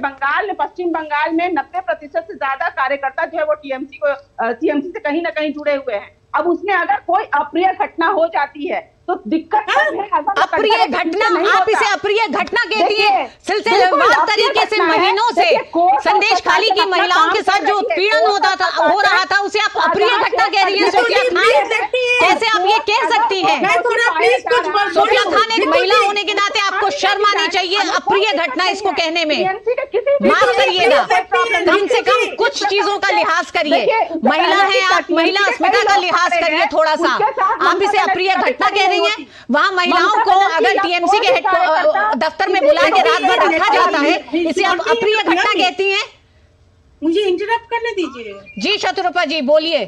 पश्चिम बंगाल में 90% से ज्यादा कार्यकर्ता जो है वो टीएमसी से कहीं ना कहीं जुड़े हुए हैं। अब उसमें अगर कोई अप्रिय घटना हो जाती है तो दिक्कत है। अप्रिय घटना, आप इसे अप्रिय घटना कहती है? सिलसिलेवार तरीके से महीनों से संदेश खाली की महिलाओं के साथ जो उत्पीड़न हो रहा था उसे आप अप्रिय घटना कह रही है सोफिया खान? कैसे आप ये कह सकती हैं? सोफिया खान, एक महिला होने के नाते आपको शर्म आनी चाहिए अप्रिय घटना इसको कहने में। माफ करिएगा, कम से कम कुछ चीजों का लिहाज करिए। महिला है आप, महिला अस्मिता का लिहाज करिए थोड़ा सा। आप इसे अप्रिय घटना कह रही हैं? वहां महिलाओं को अगर टीएमसी के दफ्तर में बुला के रात भर रखा जाता है, इसे आप अप्रिय घटना कहती हैं? मुझे इंटरप्ट करने दीजिए। जी शत्रुपा जी बोलिए।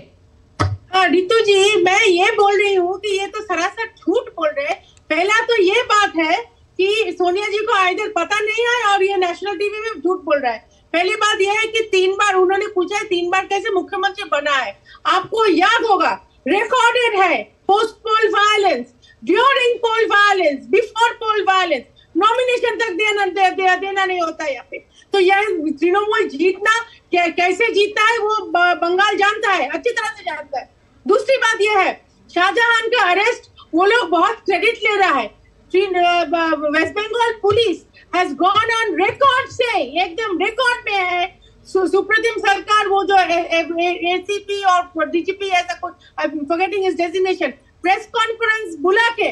हाँ रितु जी, मैं ये बोल रही हूँ कि ये तो सरासर झूठ बोल रहे हैं। पहला तो ये बात है कि सोनिया जी को आइदर पता नहीं है और ये नेशनल टीवी में झूठ बोल रहा है। पहली बात यह है कि 3 बार उन्होंने पूछा है, 3 बार कैसे मुख्यमंत्री बना है। आपको याद होगा, रिकॉर्डेड है, पोस्ट पोल वायलेंस, ड्यूरिंग पोल वायलेंस, बिफोर पोल वायलेंस, नॉमिनेशन तक देना नहीं होता यहाँ पे। तो यह तृणमूल जीतना कैसे जीतता है वो बंगाल जानता है, अच्छी तरह से जानता है। दूसरी बात यह है, शाहजहां का अरेस्ट वो लोग बहुत क्रेडिट ले रहा है। West Bengal police has gone on record से, एकदम रिकॉर्ड में है। सुप्रीम सरकार वो जो एसीपी और डीजीपी ऐसा कुछ, I am forgetting his designation, press conference बुला के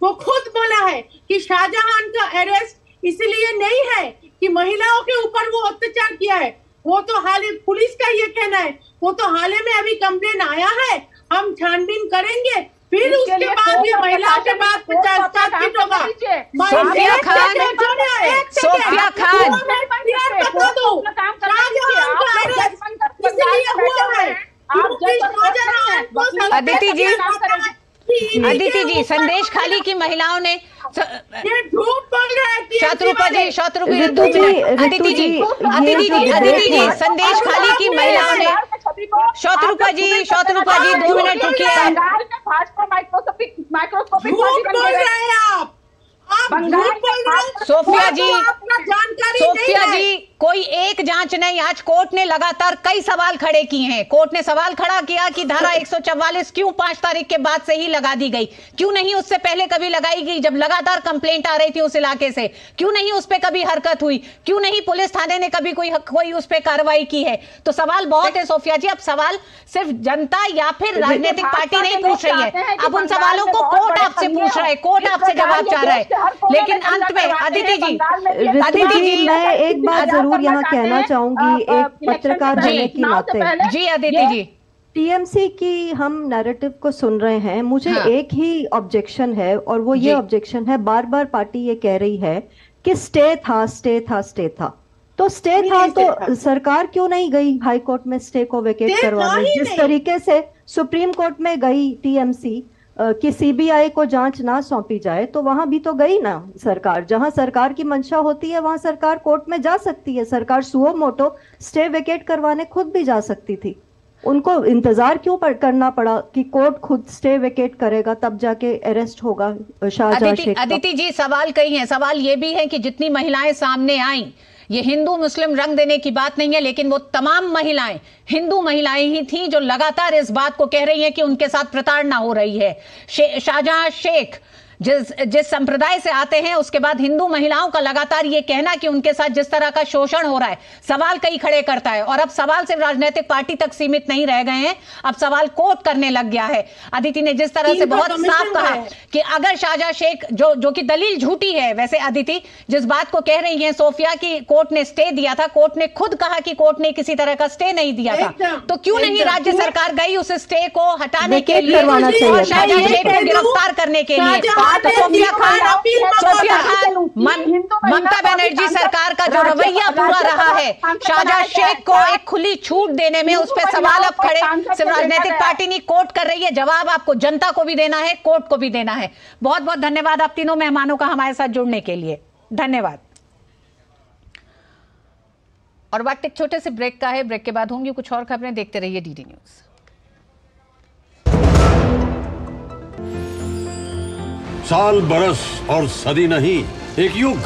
वो खुद बोला है कि शाहजहां का अरेस्ट इसलिए नहीं है कि महिलाओं के ऊपर वो अत्याचार किया है। वो तो हाल ही पुलिस का ये कहना है, वो तो हाल ही में अभी कंप्लेन आया है, हम छानबीन करेंगे, फिर उसके बाद ये महिलाओं के बाद 50 होगा। सोफिया खान, सोफिया खान, अदिति जी, संदेश खाली की महिलाओं ने शत्रुपा जी, अदिति जी, संदेश खाली की महिलाओं ने, शत्रुपा जी 2 मिनट रुकिए। सोफिया जी, कोई एक जांच नहीं, आज कोर्ट ने लगातार कई सवाल खड़े किए हैं। कोर्ट ने सवाल खड़ा किया कि धारा 144 क्यों 5 तारीख के बाद से ही लगा दी गई, क्यों नहीं उससे पहले कभी लगाई गई जब लगातार कंप्लेंट आ रही थी उस इलाके से, क्यों नहीं उस पर कभी हरकत हुई, क्यों नहीं पुलिस थाने ने कभी कोई उस पर कार्रवाई की है। तो सवाल बहुत है सोफिया जी। अब सवाल सिर्फ जनता या फिर राजनीतिक पार्टी नहीं पूछ रही है, अब उन सवालों को कोर्ट आपसे पूछ रहा है, कोर्ट आपसे जवाब चाह रहा है। लेकिन अंत में अदिति जी, मैं एक बात जरूर यहाँ कहना चाहूंगी, एक पत्रकार होने के नाते। जी अदिति जी, टीएमसी की हम नैरेटिव को सुन रहे हैं, मुझे एक ही ऑब्जेक्शन है और वो ये ऑब्जेक्शन है, बार बार पार्टी ये कह रही है कि स्टे था। तो स्टे था तो सरकार क्यों नहीं गई हाई कोर्ट में स्टे को वेकेट करवाने? जिस तरीके से सुप्रीम कोर्ट में गई टीएमसी कि सीबीआई को जांच ना सौंपी जाए, तो वहां भी तो गई ना सरकार। जहां सरकार की मंशा होती है वहां सरकार कोर्ट में जा सकती है। सरकार सुओ मोटो स्टे वेकेट करवाने खुद भी जा सकती थी। उनको इंतजार क्यों करना पड़ा कि कोर्ट खुद स्टे वेकेट करेगा तब जाके अरेस्ट होगा शाहजहां शेख? अदिति जी, सवाल कई हैं। सवाल ये भी है कि जितनी महिलाएं सामने आई, ये हिंदू मुस्लिम रंग देने की बात नहीं है, लेकिन वो तमाम महिलाएं हिंदू महिलाएं ही थीं जो लगातार इस बात को कह रही हैं कि उनके साथ प्रताड़ना हो रही है। शाहजहां शेख जिस संप्रदाय से आते हैं, उसके बाद हिंदू महिलाओं का लगातार ये कहना कि उनके साथ जिस तरह का शोषण हो रहा है, सवाल कई खड़े करता है। और अब सवाल सिर्फ राजनीतिक पार्टी तक सीमित नहीं रह गए हैं, अब सवाल कोर्ट करने लग गया है। अदिति ने जिस तरह से बहुत साफ कहा कि अगर शाहजहां शेख जो कि दलील झूठी है, वैसे अदिति जिस बात को कह रही है सोफिया की कोर्ट ने स्टे दिया था, कोर्ट ने खुद कहा कि कोर्ट ने किसी तरह का स्टे नहीं दिया था, तो क्यों नहीं राज्य सरकार गई उस स्टे को हटाने के लिए और शाहजहां शेख को गिरफ्तार करने के लिए? तो सोफिया खान ममता बनर्जी सरकार का जो रवैया पूरा रहा है शाहजहां शेख को एक खुली छूट देने में, उस पर सवाल अब खड़े सिर्फ राजनीतिक पार्टी नहीं कोर्ट कर रही है। जवाब आपको जनता को भी देना है, कोर्ट को भी देना है। बहुत बहुत धन्यवाद आप तीनों मेहमानों का हमारे साथ जुड़ने के लिए, धन्यवाद। और वक्त एक छोटे से ब्रेक का है, ब्रेक के बाद होंगी कुछ और खबरें, देखते रहिए डीडी न्यूज। साल बरस और सदी नहीं, एक युग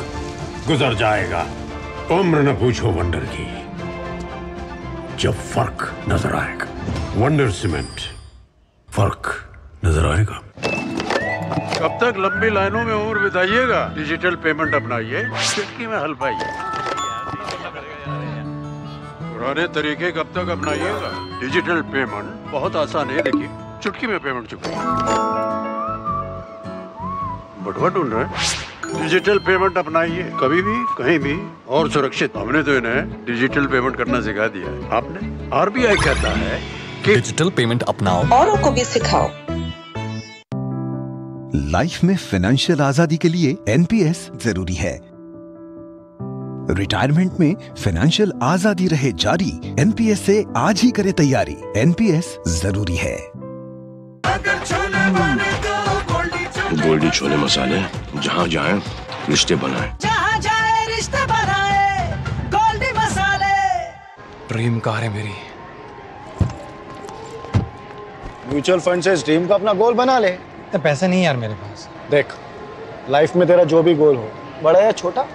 गुजर जाएगा, उम्र न पूछो वंडर की, जब फर्क नजर आएगा। वंडर सीमेंट, फर्क नजर आएगा। कब तक लंबी लाइनों में उम्र बिताइएगा? डिजिटल पेमेंट अपनाइए, चुटकी में हल पाइए। पुराने तरीके कब तक अपनाइएगा? डिजिटल पेमेंट बहुत आसान है, देखिए चुटकी में पेमेंट चुकाइए। बटुआ ढूंढ रहे हैं? डिजिटल पेमेंट अपनाइए, कभी भी कहीं भी और सुरक्षित। हमने तो इन्हें डिजिटल पेमेंट करना सिखा दिया है। आपने? आरबीआई कहता है कि डिजिटल पेमेंट अपनाओ, औरों को भी सिखाओ। लाइफ में फाइनेंशियल आजादी के लिए एनपीएस जरूरी है। रिटायरमेंट में फाइनेंशियल आजादी रहे जारी, एनपीएस से आज ही करे तैयारी। एनपीएस जरूरी है। गोल्डी छोले मसाले, जहाँ जाए रिश्ते बनाए, जहाँ जाए रिश्ते बनाए, गोल्डी मसाले। ड्रीम कार है मेरी। म्यूचुअल फंड से इस ड्रीम का अपना गोल बना ले। तो पैसे नहीं यार मेरे पास। देख, लाइफ में तेरा जो भी गोल हो, बड़ा या छोटा,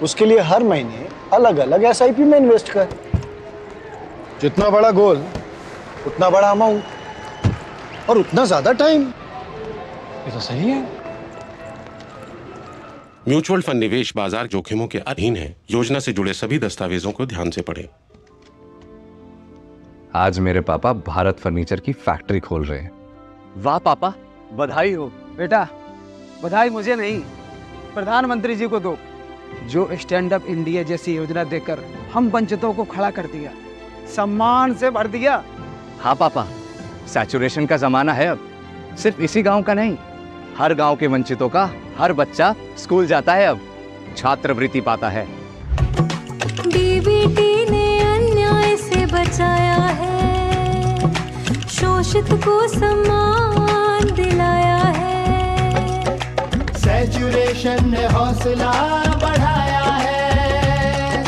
उसके लिए हर महीने अलग अलग एसआईपी में इन्वेस्ट कर। जितना बड़ा गोल उतना बड़ा अमाउंट और उतना ज्यादा टाइम। ये तो सही है। म्यूचुअल फंड निवेश बाजार जोखिमों के अधीन है। योजना से जुड़े सभी दस्तावेजों को ध्यान से पढ़ें। आज मेरे पापा भारत फर्नीचर की फैक्ट्री खोल रहे हैं। वाह पापा, बधाई हो। बेटा, बधाई मुझे नहीं, प्रधानमंत्री जी को दो, जो स्टैंड अप इंडिया जैसी योजना देकर हम वंचितों को खड़ा कर दिया, सम्मान से भर दिया। हाँ पापा, सैचुरेशन का जमाना है अब। सिर्फ इसी गांव का नहीं, हर गांव के वंचितों का हर बच्चा स्कूल जाता है, अब छात्रवृत्ति पाता है। डीबीटी ने अन्याय से बचाया है, शोषित को सम्मान दिलाया है। सैचुरेशन ने हौसला बढ़ाया है,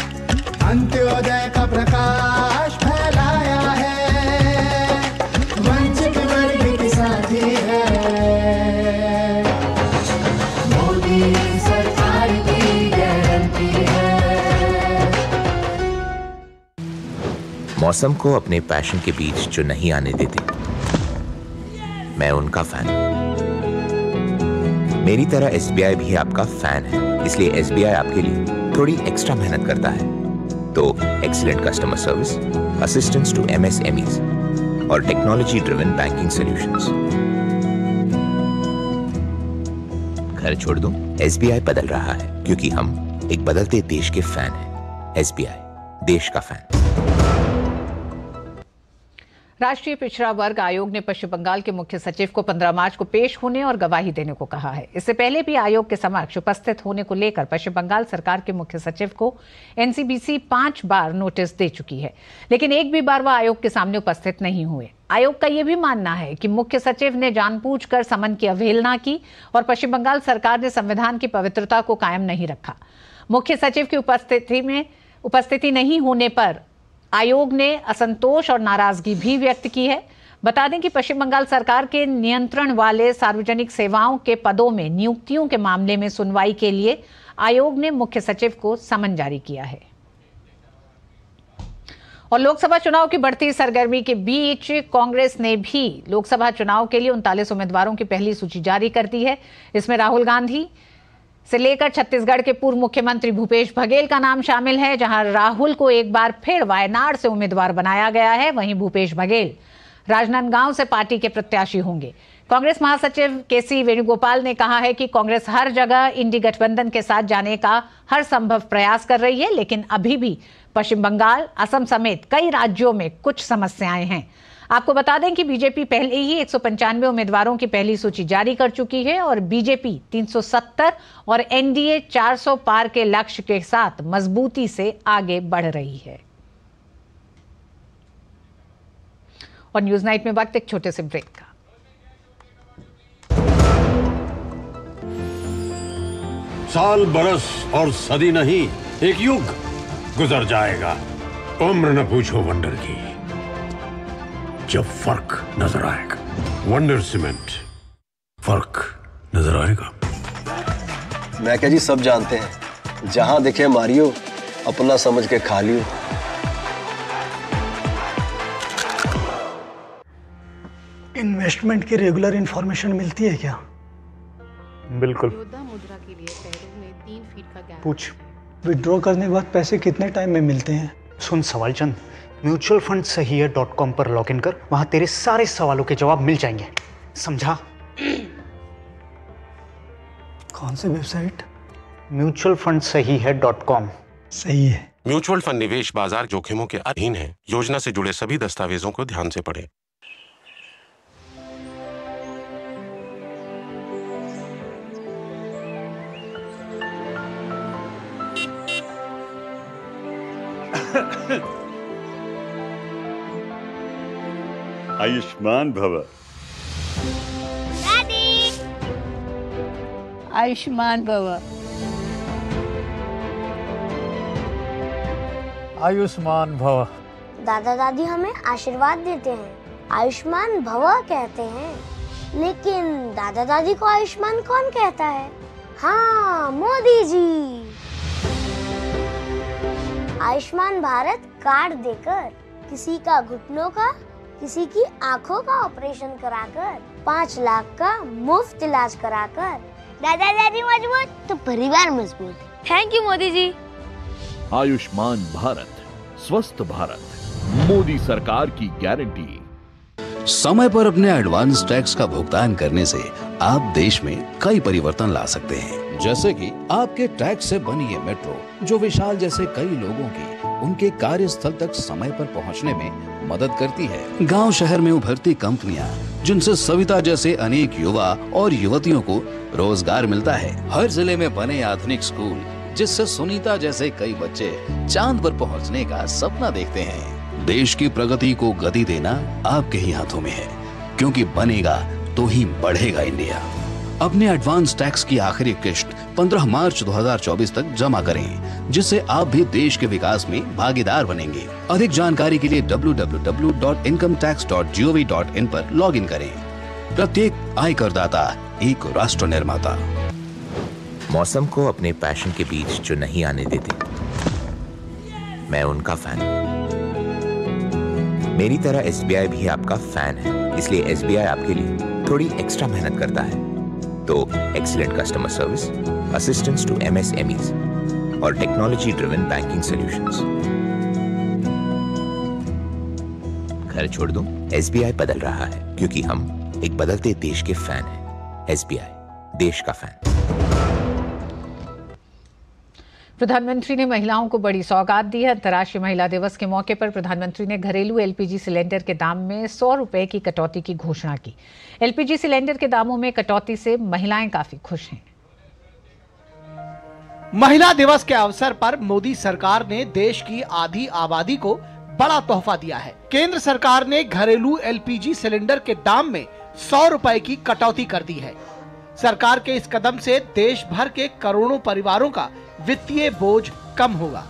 अंत्योदय का प्रकाश फैलाया है, वंचित वर्ग की साथी है, मोदी सरकार की गारंटी है। मौसम को अपने पैशन के बीच जो नहीं आने देते, मैं उनका फैन हूं। मेरी तरह एसबीआई भी आपका फैन है, इसलिए एसबीआई आपके लिए थोड़ी एक्स्ट्रा मेहनत करता है। तो excellent customer service, assistance to MSMEs और टेक्नोलॉजी ड्रिवन बैंकिंग सॉल्यूशंस। घर छोड़ दूं, एसबीआई बदल रहा है, क्योंकि हम एक बदलते देश के फैन हैं। एसबीआई, देश का फैन। राष्ट्रीय पिछड़ा वर्ग आयोग ने पश्चिम बंगाल के मुख्य सचिव को 15 मार्च को पेश होने और गवाही देने को कहा है। इससे पहले भी आयोग के समक्ष उपस्थित होने को लेकर पश्चिम बंगाल सरकार के मुख्य सचिव को एनसीबीसी 5 बार नोटिस दे चुकी है, लेकिन एक भी बार वह आयोग के सामने उपस्थित नहीं हुए। आयोग का यह भी मानना है कि मुख्य सचिव ने जानबूझकर समन की अवहेलना की और पश्चिम बंगाल सरकार ने संविधान की पवित्रता को कायम नहीं रखा। मुख्य सचिव की उपस्थिति नहीं होने पर आयोग ने असंतोष और नाराजगी भी व्यक्त की है। बता दें कि पश्चिम बंगाल सरकार के नियंत्रण वाले सार्वजनिक सेवाओं के पदों में नियुक्तियों के मामले में सुनवाई के लिए आयोग ने मुख्य सचिव को समन जारी किया है। और लोकसभा चुनाव की बढ़ती सरगर्मी के बीच कांग्रेस ने भी लोकसभा चुनाव के लिए 39 उम्मीदवारों की पहली सूची जारी कर दी है। इसमें राहुल गांधी से लेकर छत्तीसगढ़ के पूर्व मुख्यमंत्री भूपेश बघेल का नाम शामिल है। जहां राहुल को एक बार फिर वायनाड से उम्मीदवार बनाया गया है, वहीं भूपेश बघेल राजनांदगांव से पार्टी के प्रत्याशी होंगे। कांग्रेस महासचिव केसी वेणुगोपाल ने कहा है कि कांग्रेस हर जगह इंडी गठबंधन के साथ जाने का हर संभव प्रयास कर रही है, लेकिन अभी भी पश्चिम बंगाल, असम समेत कई राज्यों में कुछ समस्याएं हैं। आपको बता दें कि बीजेपी पहले ही 195 उम्मीदवारों की पहली सूची जारी कर चुकी है और बीजेपी 370 और एनडीए 400 पार के लक्ष्य के साथ मजबूती से आगे बढ़ रही है। और न्यूज नाइट में वक्त एक छोटे से ब्रेक का। साल बरस और सदी नहीं, एक युग गुजर जाएगा। उम्र न पूछो वंडर की, जब फर्क नजर आएगा। वंडर सीमेंट, फर्क नजर आएगा। मैं क्या जी, सब जानते हैं, जहां दिखे मारियो, अपना समझ के खा लियो। इन्वेस्टमेंट की रेगुलर इंफॉर्मेशन मिलती है क्या? बिल्कुल। मुद्रा के लिए पैरों में 3 फीट का गैप। पूछ, विड्रॉ करने के बाद पैसे कितने टाइम में मिलते हैं? सुन सवाल चंद, म्यूचुअल फंड सही है .com पर लॉग इन कर, वहां तेरे सारे सवालों के जवाब मिल जाएंगे, समझा? कौन सी वेबसाइट? म्यूचुअल फंड सही है .com। सही है। म्यूचुअल फंड निवेश बाजार जोखिमों के अधीन है। योजना से जुड़े सभी दस्तावेजों को ध्यान से पढ़ें। आयुष्मान भव। आयुष्मान भव। आयुष्मान भव। दादा दादी हमें आशीर्वाद देते हैं, आयुष्मान भव कहते हैं, लेकिन दादा दादी को आयुष्मान कौन कहता है? हाँ, मोदी जी। आयुष्मान भारत कार्ड देकर किसी का घुटनों का, किसी की आंखों का ऑपरेशन कराकर 5 लाख का मुफ्त इलाज कराकर दादा दादी मजबूत तो परिवार मजबूत। Thank you Modi ji. आयुष्मान भारत, स्वस्थ भारत, मोदी सरकार की गारंटी। समय पर अपने एडवांस टैक्स का भुगतान करने से आप देश में कई परिवर्तन ला सकते हैं, जैसे कि आपके टैक्स से बनी ये मेट्रो, जो विशाल जैसे कई लोगों की उनके कार्यस्थल तक समय पर पहुंचने में मदद करती है। गांव शहर में उभरती कंपनियां, जिनसे सविता जैसे अनेक युवा और युवतियों को रोजगार मिलता है। हर जिले में बने आधुनिक स्कूल, जिससे सुनीता जैसे कई बच्चे चांद पर पहुंचने का सपना देखते हैं। देश की प्रगति को गति देना आपके ही हाथों में है, क्योंकि बनेगा तो ही बढ़ेगा इंडिया। अपने एडवांस टैक्स की आखिरी किश्त 15 मार्च 2024 तक जमा करें, जिससे आप भी देश के विकास में भागीदार बनेंगे। अधिक जानकारी के लिए www.incometax.gov.in पर लॉगिन करें। प्रत्येक आयकरदाता एक राष्ट्र निर्माता। मौसम को अपने पैशन के बीच जो नहीं आने देते, मैं उनका फैन हूं। मेरी तरह SBI भी आपका फैन है, इसलिए SBI आपके लिए थोड़ी एक्स्ट्रा मेहनत करता है। तो excellent customer service, assistance to MSMEs और टेक्नोलॉजी ड्रिवन बैंकिंग सॉल्यूशंस। घर छोड़ दूं, SBI बदल रहा है, क्योंकि हम एक बदलते देश के फैन हैं। SBI, देश का फैन। प्रधानमंत्री ने महिलाओं को बड़ी सौगात दी है। अंतर्राष्ट्रीय महिला दिवस के मौके पर प्रधानमंत्री ने घरेलू LPG सिलेंडर के दाम में 100 रुपए की कटौती की घोषणा की। LPG सिलेंडर के दामों में कटौती से महिलाएं काफी खुश हैं। महिला दिवस के अवसर पर मोदी सरकार ने देश की आधी आबादी को बड़ा तोहफा दिया है। केंद्र सरकार ने घरेलू LPG सिलेंडर के दाम में 100 रुपए की कटौती कर दी है। सरकार के इस कदम से देश भर के करोड़ों परिवारों का वित्तीय बोझ कम होगा।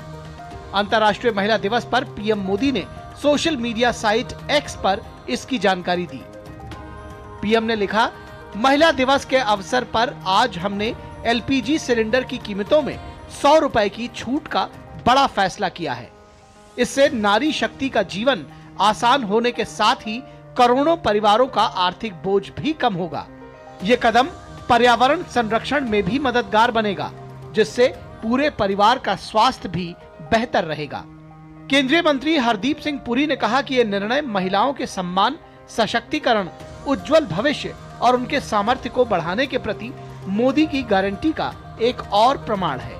अंतर्राष्ट्रीय महिला दिवस पर PM मोदी ने सोशल मीडिया साइट X पर इसकी जानकारी दी। PM ने लिखा, महिला दिवस के अवसर पर आज हमने LPG सिलेंडर की कीमतों में 100 रुपए की छूट का बड़ा फैसला किया है। इससे नारी शक्ति का जीवन आसान होने के साथ ही करोड़ों परिवारों का आर्थिक बोझ भी कम होगा। ये कदम पर्यावरण संरक्षण में भी मददगार बनेगा, जिससे पूरे परिवार का स्वास्थ्य भी बेहतर रहेगा। केंद्रीय मंत्री हरदीप सिंह पुरी ने कहा कि यह निर्णय महिलाओं के सम्मान, सशक्तिकरण, उज्जवल भविष्य और उनके सामर्थ्य को बढ़ाने के प्रति मोदी की गारंटी का एक और प्रमाण है।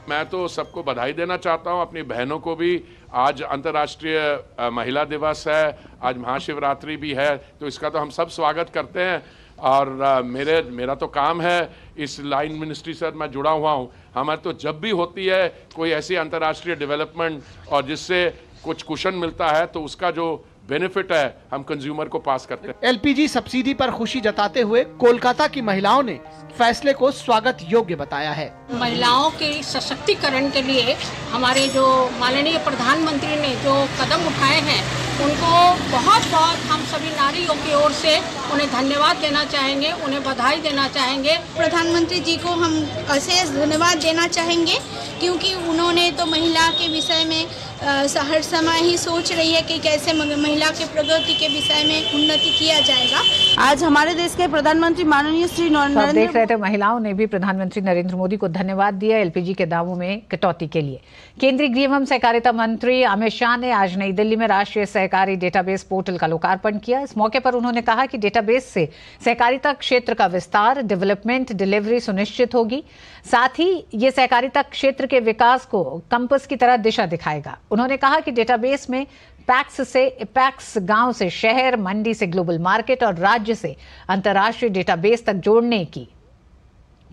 मैं तो सबको बधाई देना चाहता हूं, अपनी बहनों को भी। आज अंतर्राष्ट्रीय महिला दिवस है, आज महाशिवरात्रि भी है, तो इसका तो हम सब स्वागत करते हैं। और मेरा तो काम है, इस लाइन मिनिस्ट्री से मैं जुड़ा हुआ हूँ। हमारे तो जब भी होती है कोई ऐसी अंतर्राष्ट्रीय डेवलपमेंट और जिससे कुछ कुशन मिलता है, तो उसका जो बेनिफिट है हम कंज्यूमर को पास करते हैं। एलपीजी सब्सिडी पर खुशी जताते हुए कोलकाता की महिलाओं ने फैसले को स्वागत योग्य बताया है। महिलाओं के सशक्तिकरण के लिए हमारे जो माननीय प्रधानमंत्री ने जो कदम उठाए हैं, उनको बहुत बहुत हम सभी नारियों की ओर से उन्हें धन्यवाद देना चाहेंगे, उन्हें बधाई देना चाहेंगे। प्रधानमंत्री जी को हम अशेष धन्यवाद देना चाहेंगे, क्योंकि उन्होंने तो महिला के विषय में हर समय ही सोच रही है कि कैसे महिला के प्रगति के विषय में उन्नति किया जाएगा। आज हमारे देश के प्रधानमंत्री माननीय श्री नरेंद्र देख रहे थे, महिलाओं ने भी प्रधानमंत्री नरेंद्र मोदी को धन्यवाद दिया एलपीजी के दामों में कटौती के लिए। केंद्रीय गृह एवं सहकारिता मंत्री अमित शाह ने आज नई दिल्ली में राष्ट्रीय सहकारी डेटाबेस पोर्टल का लोकार्पण किया। इस मौके पर उन्होंने कहा कि डेटाबेस से सहकारिता क्षेत्र का विस्तार, डेवलपमेंट, डिलीवरी सुनिश्चित होगी। साथ ही ये सहकारिता क्षेत्र के विकास को कंपास की तरह दिशा दिखाएगा। उन्होंने कहा कि डेटाबेस में पैक्स से इपैक्स, गांव से शहर, मंडी से ग्लोबल मार्केट और राज्य से अंतर्राष्ट्रीय डेटाबेस तक जोड़ने की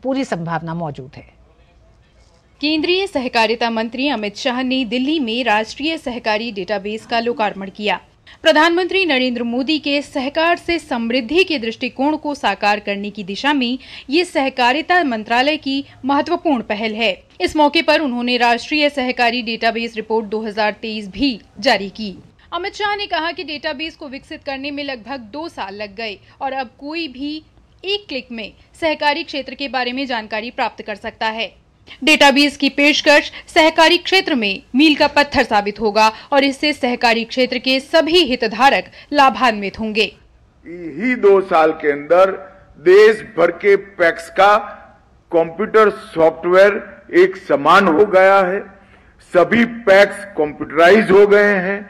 पूरी संभावना मौजूद है। केंद्रीय सहकारिता मंत्री अमित शाह ने दिल्ली में राष्ट्रीय सहकारी डेटाबेस का लोकार्पण किया। प्रधानमंत्री नरेंद्र मोदी के सहकार से समृद्धि के दृष्टिकोण को साकार करने की दिशा में ये सहकारिता मंत्रालय की महत्वपूर्ण पहल है। इस मौके पर उन्होंने राष्ट्रीय सहकारी डेटाबेस रिपोर्ट 2023 भी जारी की। अमित शाह ने कहा कि डेटाबेस को विकसित करने में लगभग 2 साल लग गए और अब कोई भी एक क्लिक में सहकारी क्षेत्र के बारे में जानकारी प्राप्त कर सकता है। डेटाबेस की पेशकश सहकारी क्षेत्र में मील का पत्थर साबित होगा और इससे सहकारी क्षेत्र के सभी हितधारक लाभान्वित होंगे। ही 2 साल के अंदर देश भर के पैक्स का कंप्यूटर सॉफ्टवेयर एक समान हो गया है। सभी पैक्स कंप्यूटराइज हो गए हैं।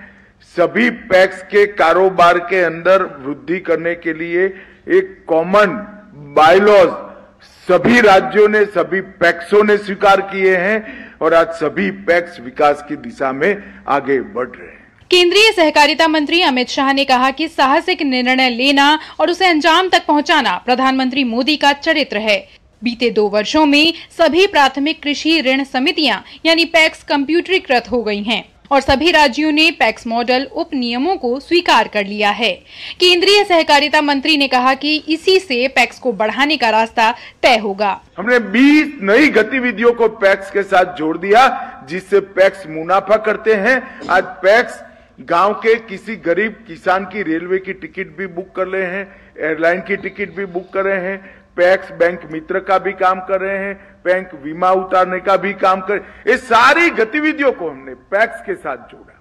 सभी पैक्स के कारोबार के अंदर वृद्धि करने के लिए एक कॉमन बायलॉज सभी राज्यों ने, सभी पैक्सों ने स्वीकार किए हैं और आज सभी पैक्स विकास की दिशा में आगे बढ़ रहे हैं। केंद्रीय सहकारिता मंत्री अमित शाह ने कहा कि साहसिक निर्णय लेना और उसे अंजाम तक पहुंचाना प्रधानमंत्री मोदी का चरित्र है। बीते 2 वर्षों में सभी प्राथमिक कृषि ऋण समितियां यानी पैक्स कंप्यूटरीकृत हो गई हैं और सभी राज्यों ने पैक्स मॉडल उप नियमों को स्वीकार कर लिया है। केंद्रीय सहकारिता मंत्री ने कहा कि इसी से पैक्स को बढ़ाने का रास्ता तय होगा। हमने 20 नई गतिविधियों को पैक्स के साथ जोड़ दिया, जिससे पैक्स मुनाफा करते हैं। आज पैक्स गांव के किसी गरीब किसान की रेलवे की टिकट भी बुक कर रहे हैं, एयरलाइन की टिकट भी बुक कर रहे हैं। पैक्स बैंक मित्र का भी काम कर रहे हैं, बैंक बीमा उतारने का भी काम कर, ये सारी गतिविधियों को हमने पैक्स के साथ जोड़ा।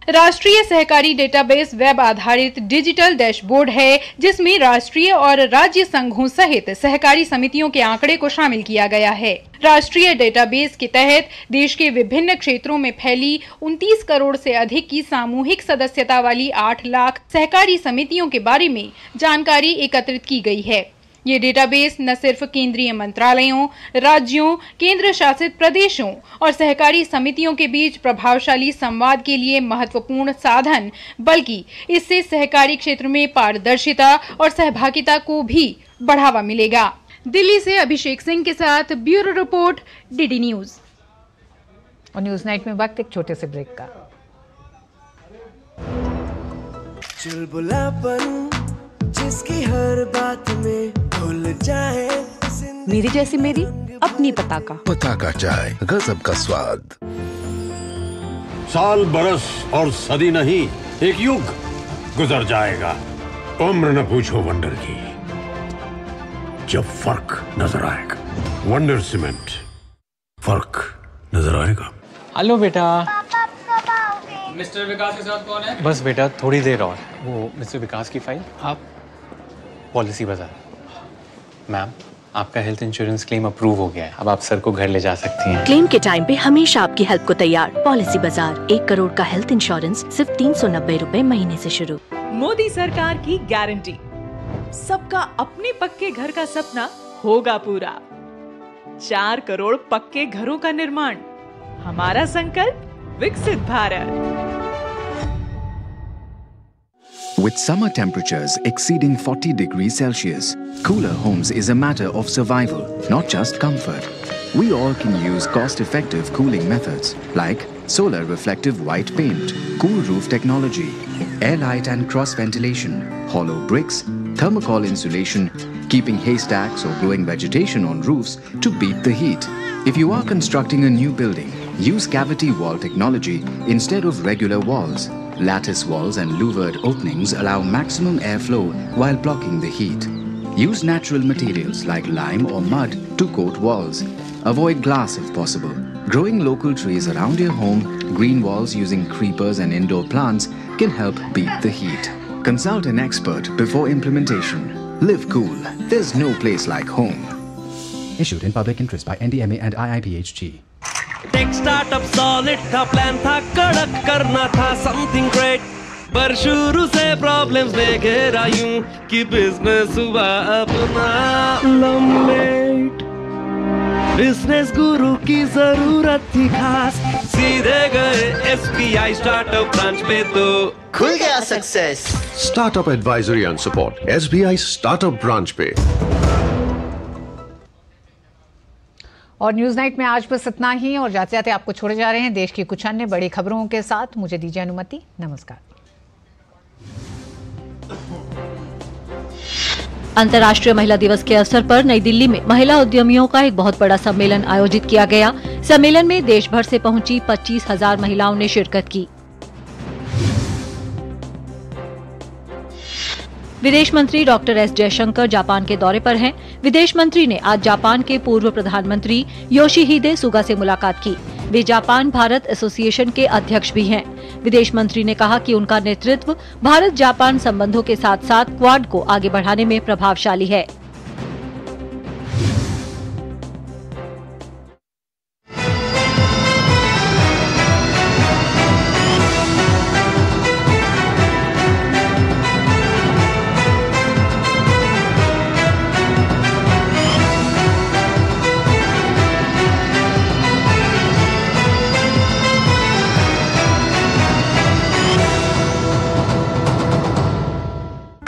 राष्ट्रीय सहकारी डेटाबेस वेब आधारित डिजिटल डैशबोर्ड है, जिसमें राष्ट्रीय और राज्य संघों सहित सहकारी समितियों के आंकड़े को शामिल किया गया है। राष्ट्रीय डेटाबेस के तहत देश के विभिन्न क्षेत्रों में फैली 29 करोड़ से अधिक की सामूहिक सदस्यता वाली 8 लाख सहकारी समितियों के बारे में जानकारी एकत्रित की गई है। ये डेटाबेस न सिर्फ केंद्रीय मंत्रालयों, राज्यों, केंद्र शासित प्रदेशों और सहकारी समितियों के बीच प्रभावशाली संवाद के लिए महत्वपूर्ण साधन, बल्कि इससे सहकारी क्षेत्र में पारदर्शिता और सहभागिता को भी बढ़ावा मिलेगा। दिल्ली से अभिषेक सिंह के साथ ब्यूरो रिपोर्ट, डीडी न्यूज। और न्यूज नाइट में वक्त एक छोटे से ब्रेक का। चुलबुलापन जिसकी हर बात में भूल जाए, मेरी जैसी मेरी अपनी पताका चाय, गजब का स्वाद। साल बरस और सदी नहीं, एक युग गुजर जाएगा। उम्र न पूछो वंडर की, जब फर्क नजर आएगा। वंडर सीमेंट, फर्क नजर आएगा। हेलो बेटा। मिस्टर विकास के साथ कौन है? बस बेटा थोड़ी देर और। वो मिस्टर विकास की फाइल। आप पॉलिसी बाजार। मैम, आपका हेल्थ इंश्योरेंस क्लेम अप्रूव हो गया है। अब आप सर को घर ले जा सकती हैं। क्लेम के टाइम पे हमेशा आपकी हेल्प को तैयार। पॉलिसी बाजार, 1 करोड़ का हेल्थ इंश्योरेंस सिर्फ 390 रुपए महीने से शुरू। मोदी सरकार की गारंटी, सबका अपने पक्के घर का सपना होगा पूरा। 4 करोड़ पक्के घरों का निर्माण। हमारा संकल्प विकसित Bharat. With summer temperatures exceeding 40 degrees Celsius, cooler homes is a matter of survival, not just comfort. We all can use cost-effective cooling methods like solar reflective white paint, cool roof technology, air light and cross ventilation, hollow bricks, thermocol insulation, keeping haystacks or growing vegetation on roofs to beat the heat. If you are constructing a new building, use cavity wall technology instead of regular walls. Lattice walls and louvered openings allow maximum airflow while blocking the heat. Use natural materials like lime or mud to coat walls. Avoid glass if possible. Growing local trees around your home, green walls using creepers and indoor plants can help beat the heat. Consult an expert before implementation. Live cool. There's no place like home. Issued in public interest by NDMA and IIPHG. Tech startup solid था, plan था कड़क, करना था something great, पर शुरू से problems ने घेरा यूं कि बिजनेस हुआ अपना लम्बेट। बिजनेस गुरु की जरूरत थी खास, सीधे गए SBI स्टार्टअप ब्रांच पे तो खुल गया success. Startup advisory and support SBI startup branch पे। और न्यूज नाइट में आज बस इतना ही, और जाते जाते आपको छोड़े जा रहे हैं देश की कुछ अन्य बड़ी खबरों के साथ। मुझे दीजिए अनुमति। नमस्कार। अंतर्राष्ट्रीय महिला दिवस के अवसर पर नई दिल्ली में महिला उद्यमियों का एक बहुत बड़ा सम्मेलन आयोजित किया गया। सम्मेलन में देश भर से पहुंची 25,000 महिलाओं ने शिरकत की। विदेश मंत्री डॉक्टर एस जयशंकर जापान के दौरे पर हैं। विदेश मंत्री ने आज जापान के पूर्व प्रधानमंत्री योशिहिदे सुगा से मुलाकात की। वे जापान भारत एसोसिएशन के अध्यक्ष भी हैं। विदेश मंत्री ने कहा कि उनका नेतृत्व भारत जापान संबंधों के साथ साथ क्वाड को आगे बढ़ाने में प्रभावशाली है।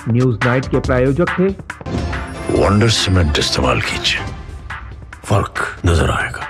न्यूज नाइट के प्रायोजक थे वंडर सीमेंट इस्तेमाल कीजिए, फर्क नजर आएगा।